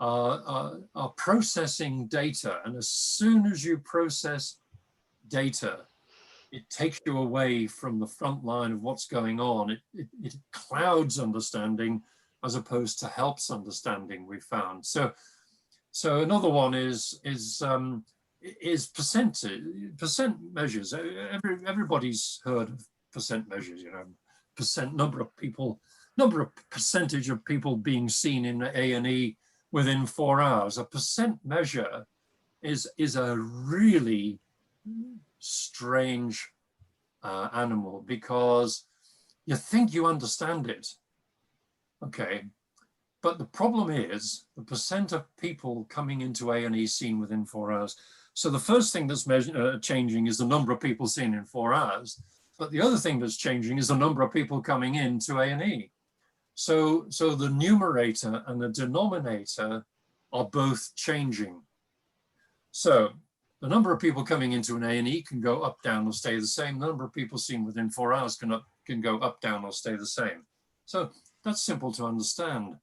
are processing data, and as soon as you process data, it takes you away from the front line of what's going on. It clouds understanding as opposed to helps understanding, we found. So another one is percent measures. Everybody's heard of percent measures, you know, percentage of people being seen in A&E within 4 hours. A percent measure is a really strange animal, because you think you understand it, okay, but the problem is the percent of people coming into A&E seen within 4 hours. So the first thing that's changing is the number of people seen in 4 hours, but the other thing that's changing is the number of people coming into A&E. So the numerator and the denominator are both changing. So the number of people coming into an A&E can go up, down, or stay the same. The number of people seen within 4 hours can go up, down, or stay the same. So that's simple to understand.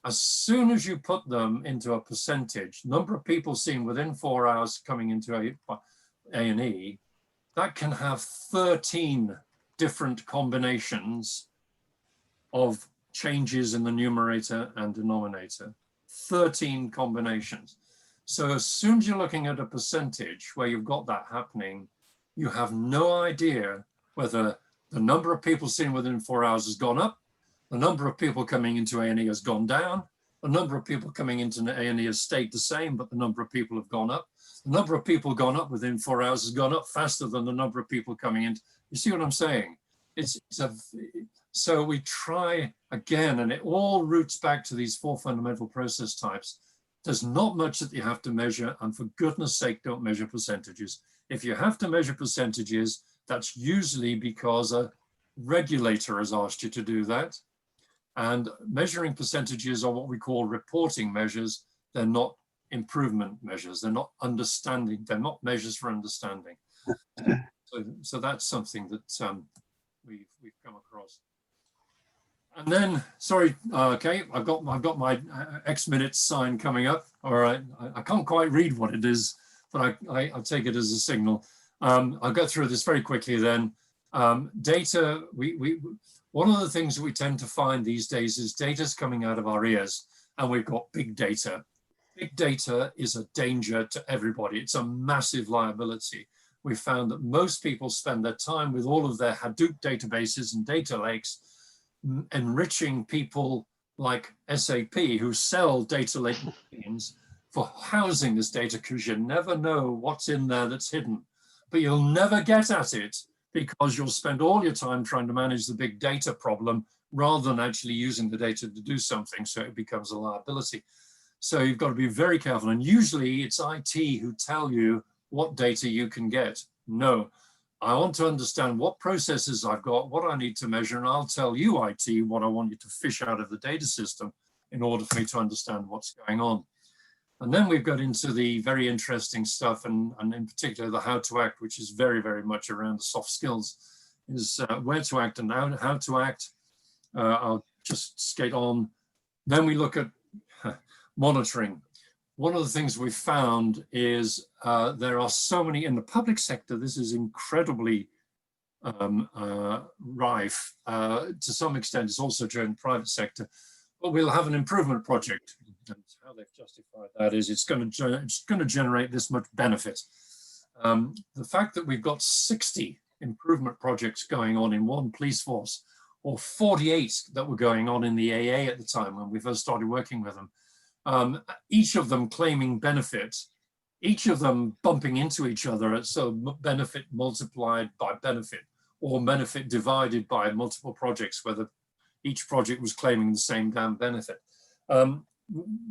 As soon as you put them into a percentage, number of people seen within 4 hours coming into A&E, that can have 13 different combinations of changes in the numerator and denominator. 13 combinations. So as soon as you're looking at a percentage where you've got that happening, you have no idea whether the number of people seen within 4 hours has gone up, the number of people coming into A&E has gone down, the number of people coming into A&E has stayed the same, but the number of people have gone up. The number of people gone up within 4 hours has gone up faster than the number of people coming in. You see what I'm saying? So we try again, and it all roots back to these 4 fundamental process types. There's not much that you have to measure, and for goodness sake, don't measure percentages. If you have to measure percentages, that's usually because a regulator has asked you to do that. And measuring percentages are what we call reporting measures. They're not improvement measures. They're not understanding. They're not measures for understanding. So that's something that we've come across. And then, sorry, okay, I've got my X minutes sign coming up. All right, I can't quite read what it is, but I take it as a signal. I'll go through this very quickly then. Data, one of the things that we tend to find these days is data's coming out of our ears, and we've got big data. Big data is a danger to everybody. It's a massive liability. We found that most people spend their time with all of their Hadoop databases and data lakes, enriching people like SAP who sell data lake machines for housing this data, because you never know what's in there that's hidden. But you'll never get at it because you'll spend all your time trying to manage the big data problem rather than actually using the data to do something, so it becomes a liability. So you've got to be very careful. And usually it's IT who tell you what data you can get. No, I want to understand what processes I've got, what I need to measure, and I'll tell you, IT, what I want you to fish out of the data system in order for me to understand what's going on. And then we've got into the very interesting stuff, and in particular the how to act, which is very, very much around the soft skills, is where to act and how to act. I'll just skate on. Then we look at monitoring. One of the things we've found is there are so many in the public sector. This is incredibly rife. To some extent, it's also true in the private sector. But we'll have an improvement project. And how they've justified that is it's going to generate this much benefit. The fact that we've got 60 improvement projects going on in one police force, or 48 that were going on in the AA at the time when we first started working with them, each of them claiming benefit, each of them bumping into each other, so benefit multiplied by benefit, or benefit divided by multiple projects, whether each project was claiming the same damn benefit.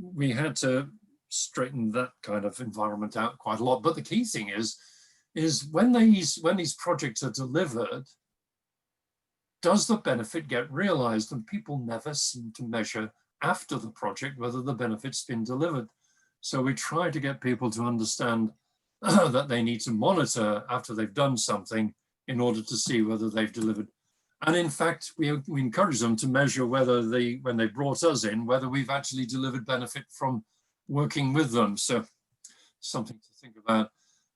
We had to straighten that kind of environment out quite a lot. But the key thing is when these projects are delivered, does the benefit get realized? And people never seem to measure after the project whether the benefit's been delivered. So we try to get people to understand that they need to monitor after they've done something in order to see whether they've delivered. And in fact, we encourage them to measure whether when they brought us in, whether we've actually delivered benefit from working with them. So something to think about.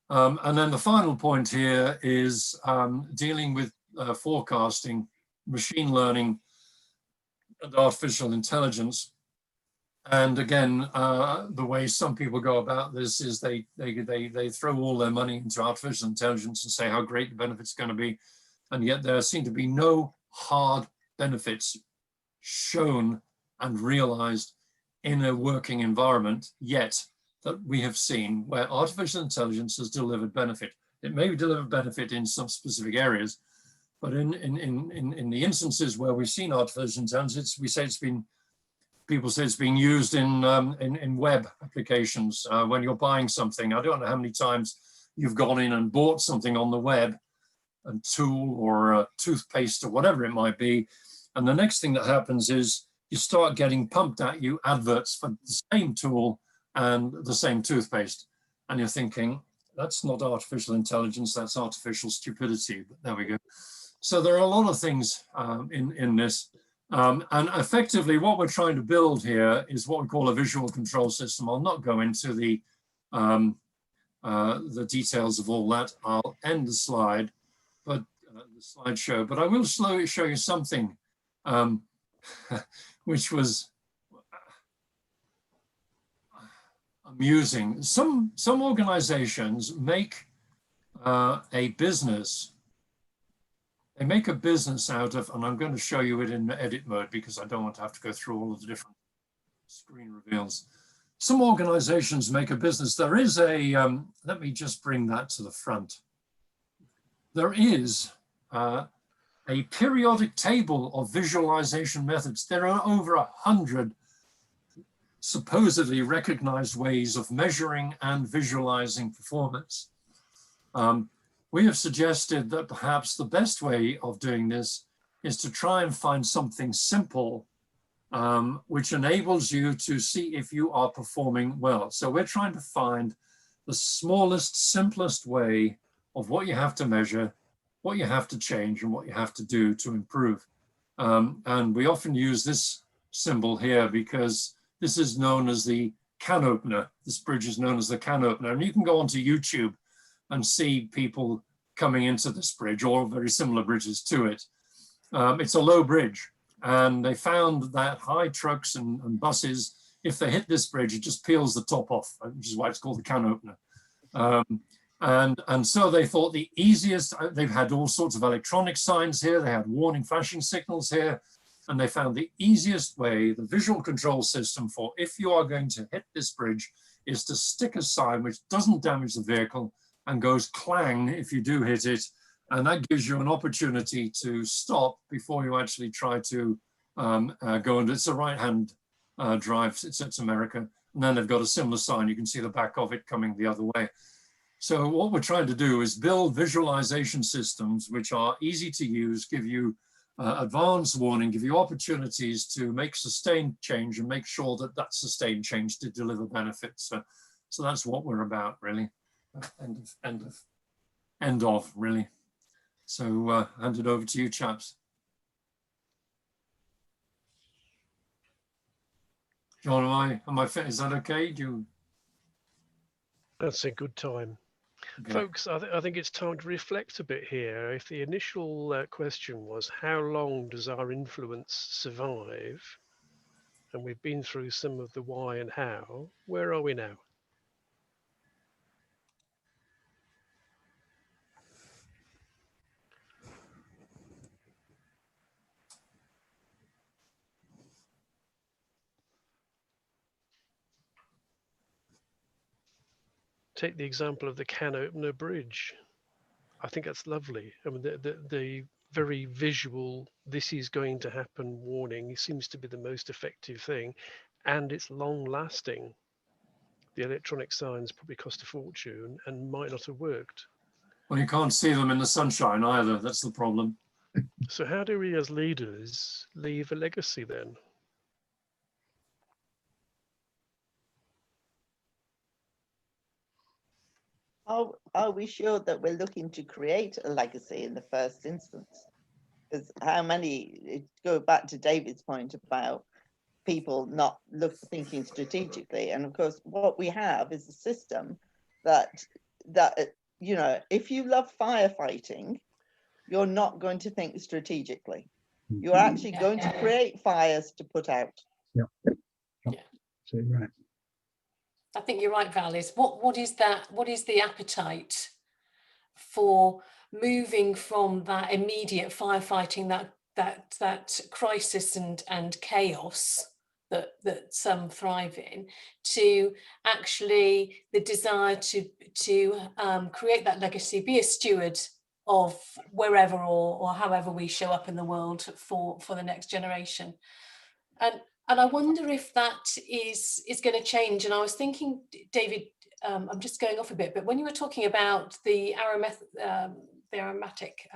And then the final point here is dealing with forecasting, machine learning, and artificial intelligence. And again, the way some people go about this is they throw all their money into artificial intelligence and say how great the benefits are going to be. And yet there seem to be no hard benefits shown and realized in a working environment yet that we have seen where artificial intelligence has delivered benefit. It may deliver benefit in some specific areas, but in the instances where we've seen artificial intelligence, we say it's been, people say it's being used in web applications. When you're buying something, I don't know how many times you've gone in and bought something on the web, a tool or a toothpaste or whatever it might be. And the next thing that happens is you start getting pumped at you adverts for the same tool and the same toothpaste. And you're thinking, that's not artificial intelligence, that's artificial stupidity. But there we go. So there are a lot of things in this. And effectively what we're trying to build here is what we call a visual control system. I'll not go into the details of all that. I'll end the slide, but the slideshow, but I will slowly show you something which was amusing. Some organizations make a business. They make a business out of, and I'm going to show you it in edit mode because I don't want to have to go through all of the different screen reveals. Some organizations make a business. There is a, let me just bring that to the front. There is a periodic table of visualization methods. There are over 100 supposedly recognized ways of measuring and visualizing performance. We have suggested that perhaps the best way of doing this is to try and find something simple which enables you to see if you are performing well. So we're trying to find the smallest, simplest way of what you have to measure, what you have to change, and what you have to do to improve. And we often use this symbol here because this is known as the can opener. This bridge is known as the can opener. And you can go onto YouTube and see people coming into this bridge or very similar bridges to it. It's a low bridge. And they found that high trucks and buses, if they hit this bridge, it just peels the top off, which is why it's called the can opener. And so they thought the easiest, they've had all sorts of electronic signs here, they had warning flashing signals here, and they found the easiest way, the visual control system for if you are going to hit this bridge is to stick a sign which doesn't damage the vehicle and goes clang if you do hit it. And that gives you an opportunity to stop before you actually try to go into, it's a right-hand drive, it's America. And then they've got a similar sign, you can see the back of it coming the other way. So what we're trying to do is build visualization systems which are easy to use, give you advanced warning, give you opportunities to make sustained change and make sure that that sustained change to deliver benefits. So that's what we're about, really. End of, really. So hand it over to you, chaps. John, am I fit? Is that okay? That's a good time. Okay. Folks, I think it's time to reflect a bit here. If the initial question was, how long does our influence survive? And we've been through some of the why and how, where are we now? Take the example of the can opener bridge. I think that's lovely. I mean, the very visual, this is going to happen warning seems to be the most effective thing, and it's long lasting. The electronic signs probably cost a fortune and might not have worked. Well, you can't see them in the sunshine either. That's the problem. So how do we as leaders leave a legacy then? Are we sure that we're looking to create a legacy in the first instance? Because how many, go back to David's point about people not thinking strategically. And of course, what we have is a system that that, you know, if you love firefighting, you're not going to think strategically. You're actually going to create fires to put out. Yeah. Yeah. So right. I think you're right, Valis. What is that? What is the appetite for moving from that immediate firefighting, that crisis and chaos that some thrive in, to actually the desire to create that legacy, be a steward of wherever or however we show up in the world for the next generation. And I wonder if that is going to change. And I was thinking, David, I'm just going off a bit, but when you were talking about the arithmetic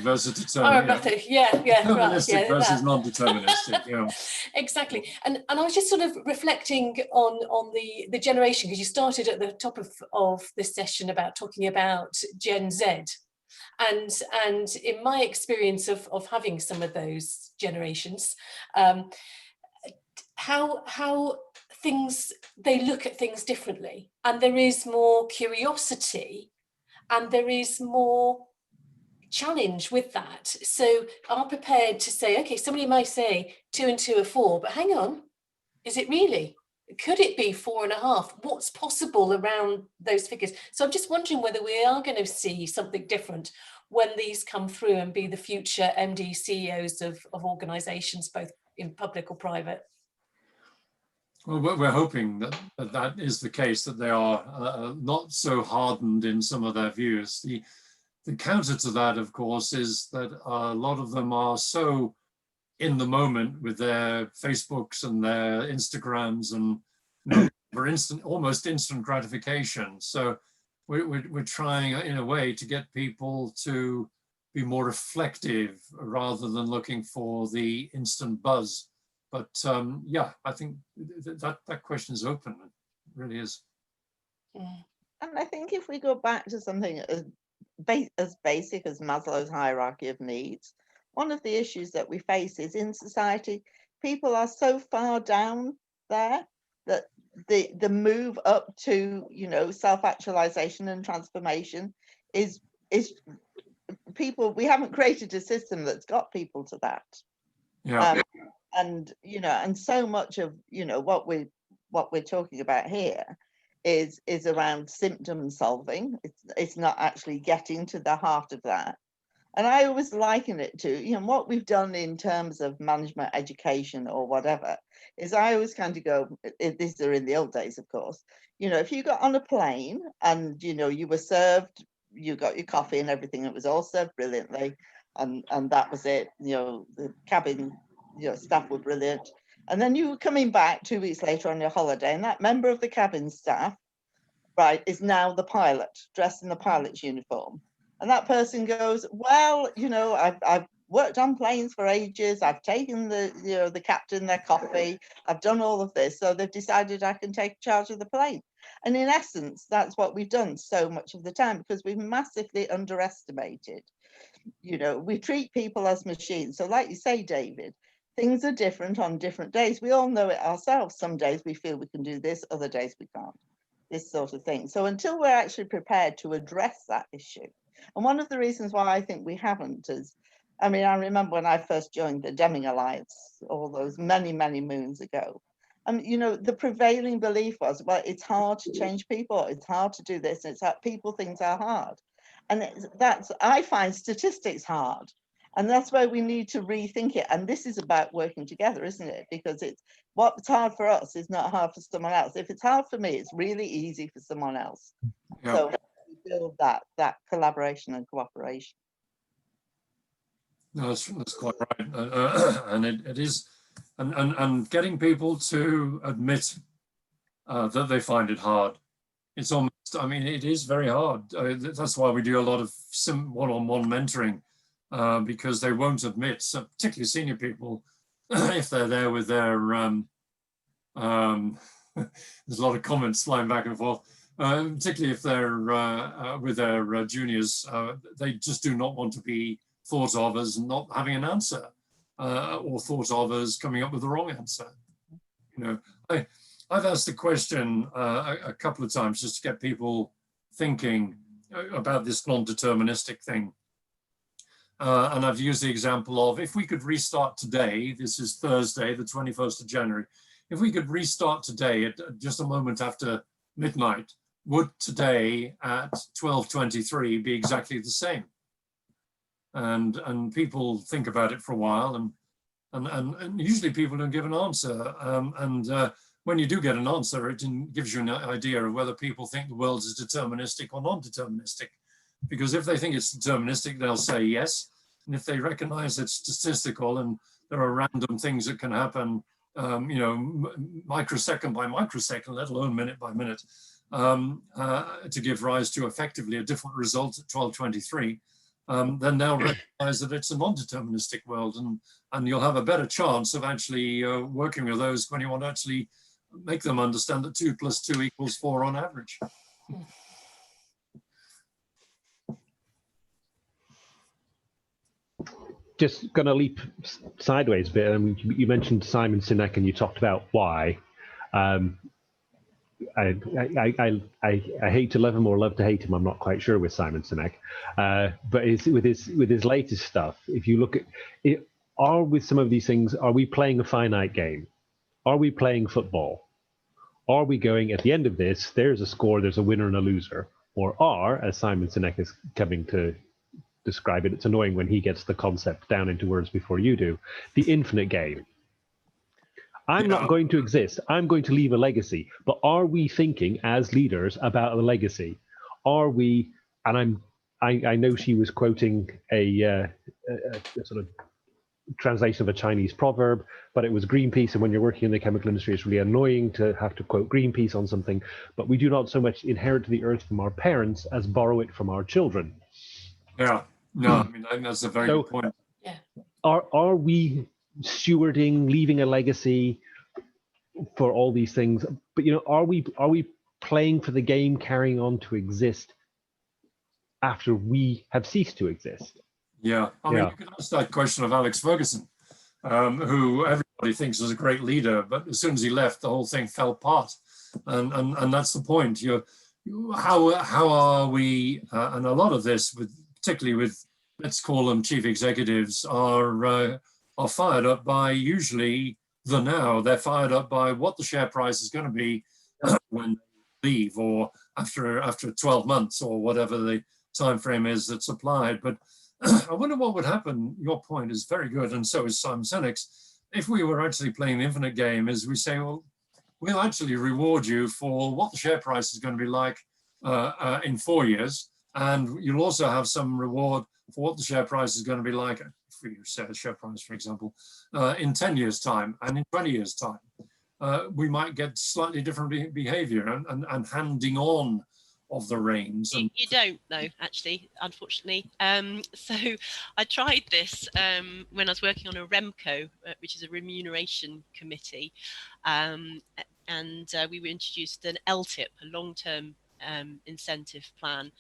versus deterministic. Arithmetic, yeah, right, Deterministic versus non-deterministic, yeah. Exactly. And I was just sort of reflecting on the generation, because you started at the top of this session about talking about Gen Z. And in my experience of having some of those generations, how they look at things differently, and there is more curiosity and there is more challenge with that. So are prepared to say, okay, somebody might say 2 and 2 are 4, but hang on, is it really? Could it be 4.5? What's possible around those figures? So I'm just wondering whether we are going to see something different when these come through and be the future MD CEOs of organizations, both in public or private. Well, we're hoping that is the case, that they are not so hardened in some of their views. The counter to that, of course, is that a lot of them are so in the moment with their Facebooks and their Instagrams, and for almost instant gratification. So we're trying in a way to get people to be more reflective rather than looking for the instant buzz. But yeah, I think that question is open. It really is. And I think if we go back to something as basic as Maslow's hierarchy of needs, one of the issues that we face is in society, people are so far down there that the move up to, you know, self-actualization and transformation is people, we haven't created a system that's got people to that. Yeah. And you know, and so much of, you know, what we're talking about here is around symptom solving. It's not actually getting to the heart of that. And I always liken it to, you know, what we've done in terms of management education or whatever, is I always kind of go, these are in the old days, of course, you know, if you got on a plane and, you know, you were served, you got your coffee and everything, it was all served brilliantly, and that was it, you know, the cabin, you know, staff were brilliant. And then you were coming back 2 weeks later on your holiday, and that member of the cabin staff, right, is now the pilot, dressed in the pilot's uniform. And that person goes, well, you know, I've worked on planes for ages. I've taken the captain their coffee. I've done all of this. So they've decided I can take charge of the plane. And in essence, that's what we've done so much of the time, because we've massively underestimated. You know, we treat people as machines. So like you say, David, things are different on different days. We all know it ourselves. Some days we feel we can do this, other days we can't, this sort of thing. So until we're actually prepared to address that issue, and one of the reasons why I think we haven't is, I mean, I remember when I first joined the Deming Alliance, all those many, many moons ago, and you know, the prevailing belief was, well, it's hard to change people, it's hard to do this, it's that people things are hard. And I find statistics hard. And that's where we need to rethink it. And this is about working together, isn't it? Because it's what's hard for us is not hard for someone else. If it's hard for me, it's really easy for someone else. Yeah. So we build that collaboration and cooperation. No, that's quite right. And it is, and getting people to admit that they find it hard. It's almost, I mean, it is very hard. That's why we do a lot of one-on-one mentoring. Because they won't admit, so particularly senior people, if they're there with their, there's a lot of comments flying back and forth, particularly if they're with their juniors, they just do not want to be thought of as not having an answer, or thought of as coming up with the wrong answer. You know, I've asked the question a couple of times just to get people thinking about this non-deterministic thing. And I've used the example of, if we could restart today, this is Thursday, the 21st of January, if we could restart today at just a moment after midnight, would today at 12:23 be exactly the same? And people think about it for a while, and usually people don't give an answer. When you do get an answer, it gives you an idea of whether people think the world is deterministic or non-deterministic. Because if they think it's deterministic, they'll say yes. And if they recognize it's statistical and there are random things that can happen, you know, microsecond by microsecond, let alone minute by minute, to give rise to effectively a different result at 12:23, then they'll recognize that it's a non-deterministic world, and you'll have a better chance of actually working with those when you want to actually make them understand that 2 + 2 = 4 on average. Just going to leap sideways a bit. I mean, you mentioned Simon Sinek and you talked about why. I hate to love him or love to hate him. I'm not quite sure with Simon Sinek, but with his latest stuff, if you look at it, with some of these things, are we playing a finite game? Are we playing football? Are we going, at the end of this, there's a score, there's a winner and a loser? Or are, as Simon Sinek is coming to describe it, it's annoying when he gets the concept down into words before you do, the infinite game. I'm not going to exist. I'm going to leave a legacy. But are we thinking as leaders about the legacy? Are we, and I know she was quoting a sort of translation of a Chinese proverb, but it was Greenpeace, and when you're working in the chemical industry, it's really annoying to have to quote Greenpeace on something, but we do not so much inherit the earth from our parents as borrow it from our children. Yeah, no, I mean, I think that's a very good point. Yeah. Are we stewarding, leaving a legacy for all these things? But, you know, are we playing for the game, carrying on to exist after we have ceased to exist? Yeah, I mean, you can ask that question of Alex Ferguson, who everybody thinks was a great leader, but as soon as he left, the whole thing fell apart. And that's the point. How are we, and a lot of this, particularly with, let's call them chief executives, are fired up by usually the now. They're fired up by what the share price is going to be when they leave, or after 12 months, or whatever the time frame is that's applied. But I wonder what would happen. Your point is very good, and so is Simon Sinek's. If we were actually playing the infinite game, is we say, well, we'll actually reward you for what the share price is going to be like in 4 years, and you'll also have some reward for what the share price is going to be like, if we set a share price, for example, in 10 years' time and in 20 years' time. We might get slightly different behavior and handing on of the reins. And you don't know, actually, unfortunately. So I tried this when I was working on a REMCO, which is a remuneration committee, and we were introduced an LTIP, a long-term incentive plan.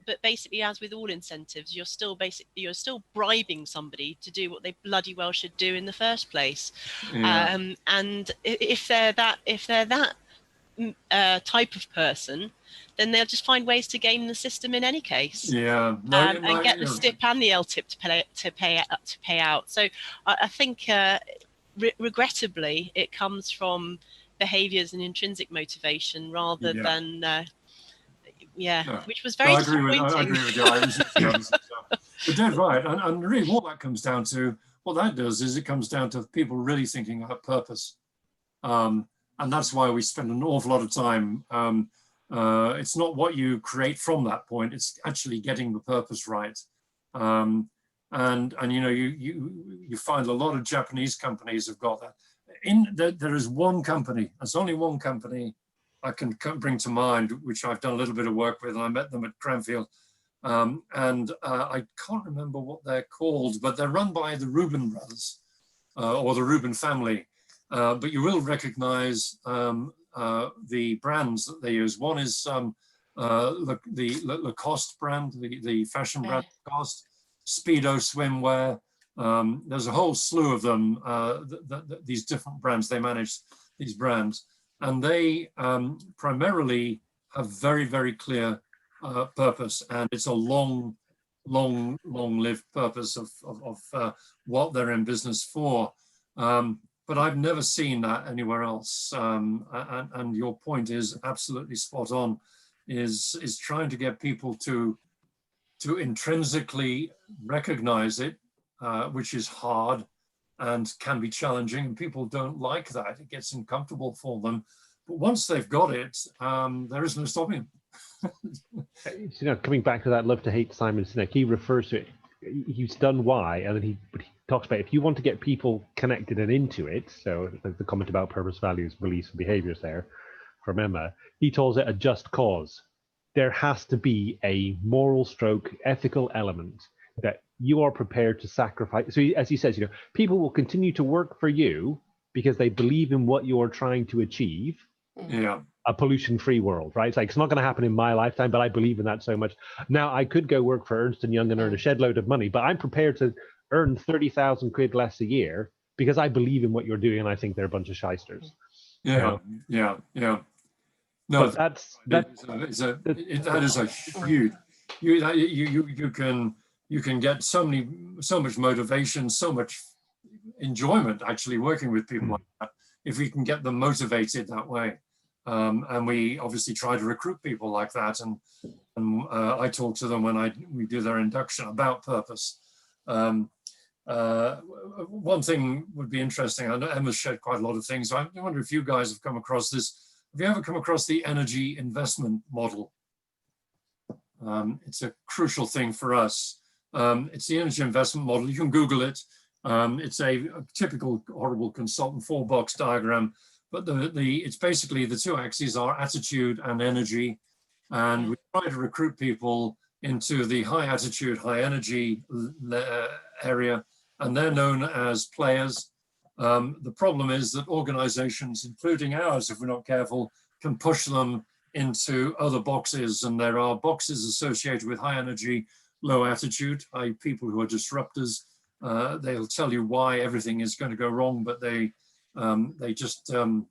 But basically, as with all incentives, you're still bribing somebody to do what they bloody well should do in the first place. Yeah. And if they're that type of person, then they'll just find ways to game the system in any case. Yeah, and get the STIP and the LTIP to pay out. So I think, regrettably, it comes from behaviours and intrinsic motivation rather than, which was very disappointing. I agree with you. But Dad's right, and really what that comes down to, what that does is it comes down to people really thinking about purpose. And that's why we spend an awful lot of time. It's not what you create from that point, it's actually getting the purpose right. And you know, you find a lot of Japanese companies have got that. There is one company, there's only one company I can bring to mind, which I've done a little bit of work with, and I met them at Cranfield. I can't remember what they're called, but they're run by the Rubin brothers, or the Rubin family. But you will recognize the brands that they use. One is the Lacoste brand, the fashion brand Lacoste, Speedo swimwear. There's a whole slew of them, these different brands. They manage these brands. and they primarily have very, very clear purpose, and it's a long-lived purpose of what they're in business for. But I've never seen that anywhere else. And your point is absolutely spot on. Is trying to get people to intrinsically recognize it, which is hard and can be challenging, and people don't like that. It gets uncomfortable for them. But once they've got it, there is no stopping them. Coming back to that love to hate Simon Sinek, he refers to it. He's done why, and then he talks about if you want to get people connected and into it. So the comment about purpose, values, beliefs, and behaviors there from Emma, he calls it a just cause. There has to be a moral stroke, ethical element that you are prepared to sacrifice. So as he says, people will continue to work for you because they believe in what you're trying to achieve. Yeah. A pollution-free world, right? It's like, it's not going to happen in my lifetime, but I believe in that so much. Now, I could go work for Ernst & Young and earn a shed load of money, but I'm prepared to earn 30,000 quid less a year because I believe in what you're doing, and I think they're a bunch of shysters. Yeah. No, that is a huge. You can get so much motivation, so much enjoyment actually working with people like that if we can get them motivated that way. And we obviously try to recruit people like that, and I talk to them when we do their induction about purpose. One thing would be interesting. I know Emma's shared quite a lot of things. I wonder if you guys have come across this. Have you ever come across the energy investment model? It's a crucial thing for us. It's the energy investment model. You can Google it. It's a typical horrible consultant 4-box diagram, but it's basically the two axes are attitude and energy. And we try to recruit people into the high attitude, high energy area, and they're known as players. The problem is that organizations, including ours, if we're not careful, can push them into other boxes. And there are boxes associated with high energy, low attitude, i.e. people who are disruptors. They'll tell you why everything is going to go wrong, but they just, for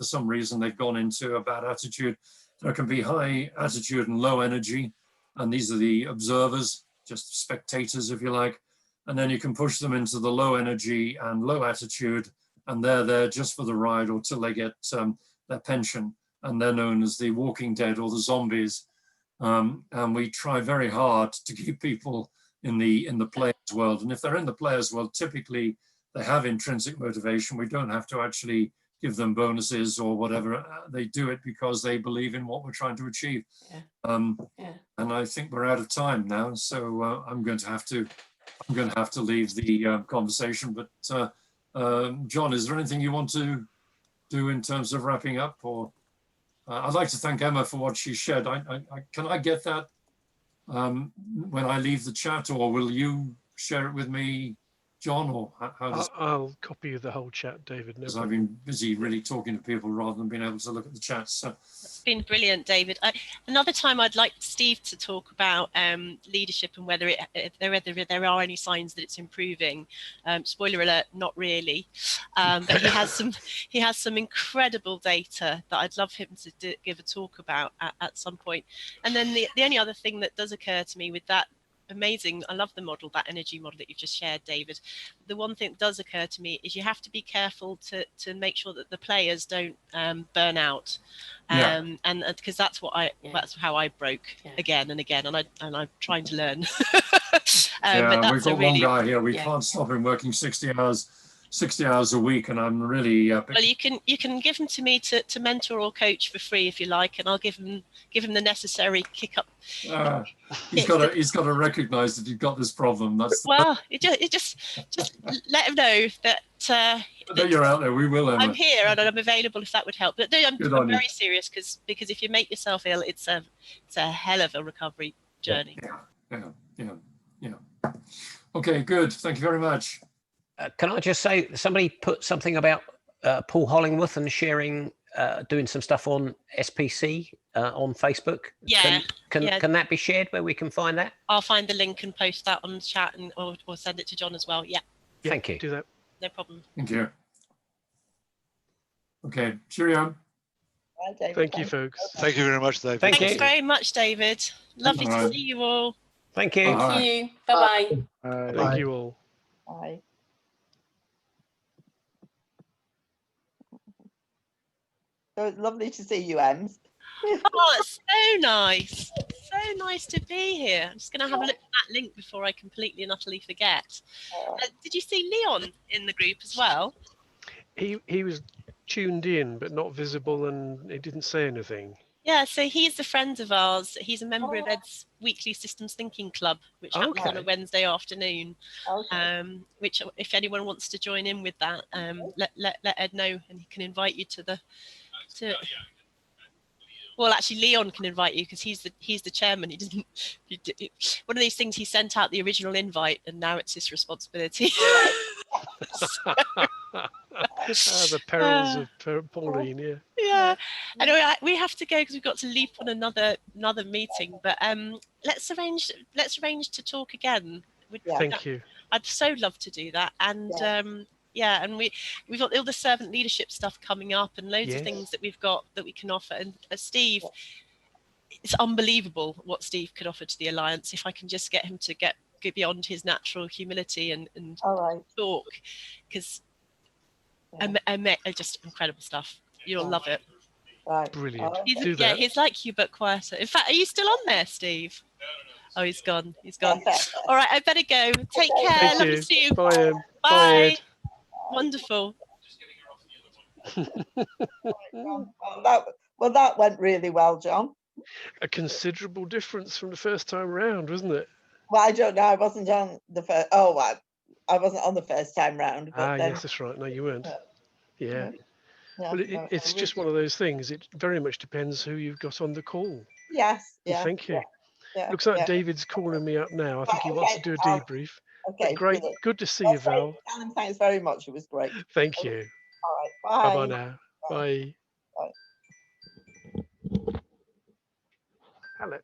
some reason, they've gone into a bad attitude. There can be high attitude and low energy. And these are the observers, just spectators, if you like. And then you can push them into the low energy and low attitude, and they're there just for the ride or till they get their pension. And they're known as the walking dead or the zombies. And we try very hard to keep people in the players world. And if they're in the players world, typically they have intrinsic motivation. We don't have to actually give them bonuses or whatever. They do it because they believe in what we're trying to achieve. And I think we're out of time now, so I'm going to have to leave the conversation. But John, is there anything you want to do in terms of wrapping up? Or I'd like to thank Emma for what she shared. Can I get that when I leave the chat, or will you share it with me, John? Or how does... I'll copy you the whole chat, David. Because I've been busy really talking to people rather than being able to look at the chat. So it's been brilliant, David. Another time I'd like Steve to talk about leadership and whether there are any signs that it's improving. Spoiler alert, not really. But he has some incredible data that I'd love him to give a talk about at some point. And then the only other thing that does occur to me with that, amazing, I love the model, that energy model that you've just shared, David. The one thing that does occur to me is you have to be careful to make sure that the players don't burn out, and because that's how I broke again and again, and I'm trying to learn. But we've got one guy here. We can't stop him working 60 hours a week, and I'm really well, you can give him to me to mentor or coach for free if you like, and I'll give him the necessary kick up. He's got to recognize that you've got this problem. That's just let him know that you're out there. We will, Emma. I'm here and I'm available if that would help. But no, I'm very serious, because if you make yourself ill, it's a hell of a recovery journey. Yeah. Okay, good. Thank you very much. Can I just say, somebody put something about Paul Hollingworth and sharing, doing some stuff on SPC on Facebook. Yeah. Can that be shared where we can find that? I'll find the link and post that on the chat, or send it to John as well. Yeah. Thank you. Do that. No problem. Thank you. Okay, cheerio. Bye, David. Thank you, Thanks. folks. Thank you very much, David. Thank Thanks you. very much, David. Lovely to Bye. see you all. Thank you. Bye. Thank you. Bye-bye. Thank you all. Bye. So it's lovely to see you, Ems. Oh, it's so nice. So nice to be here. I'm just going to have a look at that link before I completely and utterly forget. Did you see Leon in the group as well? He was tuned in, but not visible, and he didn't say anything. Yeah, so he's a friend of ours. He's a member of Ed's weekly Systems Thinking Club, which happens on a Wednesday afternoon. Which, if anyone wants to join in with that, let Ed know, and he can invite you to the. Well, actually, Leon can invite you because he's the chairman. He didn't. One of these things, he sent out the original invite, and now it's his responsibility. The perils of Pauline. Yeah. Yeah. Anyway, we have to go because we've got to leap on another meeting. But let's arrange to talk again. Thank you. I'd so love to do that. And and we've got all the servant leadership stuff coming up, and loads of things that we've got that we can offer. And Steve, it's unbelievable what Steve could offer to the Alliance if I can just get him to get beyond his natural humility and talk, because just incredible stuff. You'll love it. Right. Brilliant. He's like you, but quieter. In fact, are you still on there, Steve? Oh, he's gone. All right, I better go. Take care. Thank Love you. to see you. Bye. Bye. Bye, Ed. Wonderful. Well, that went really well, John. A considerable difference from the first time round, wasn't it? Well, I don't know. I wasn't on the first. Oh, I wasn't on the first time round. But then, Yes, that's right. No, you weren't. Yeah. yeah, Well, it's just one of those things. It very much depends who you've got on the call. Yes. Well, Yeah. thank you. Yeah, Looks like David's calling me up now. I think he wants to do a debrief. Okay. Great. Brilliant. Good to see you, Val. Alan, thanks very much. It was great. Thank you. All right. Bye. Bye-bye now. Bye. Bye. Hello.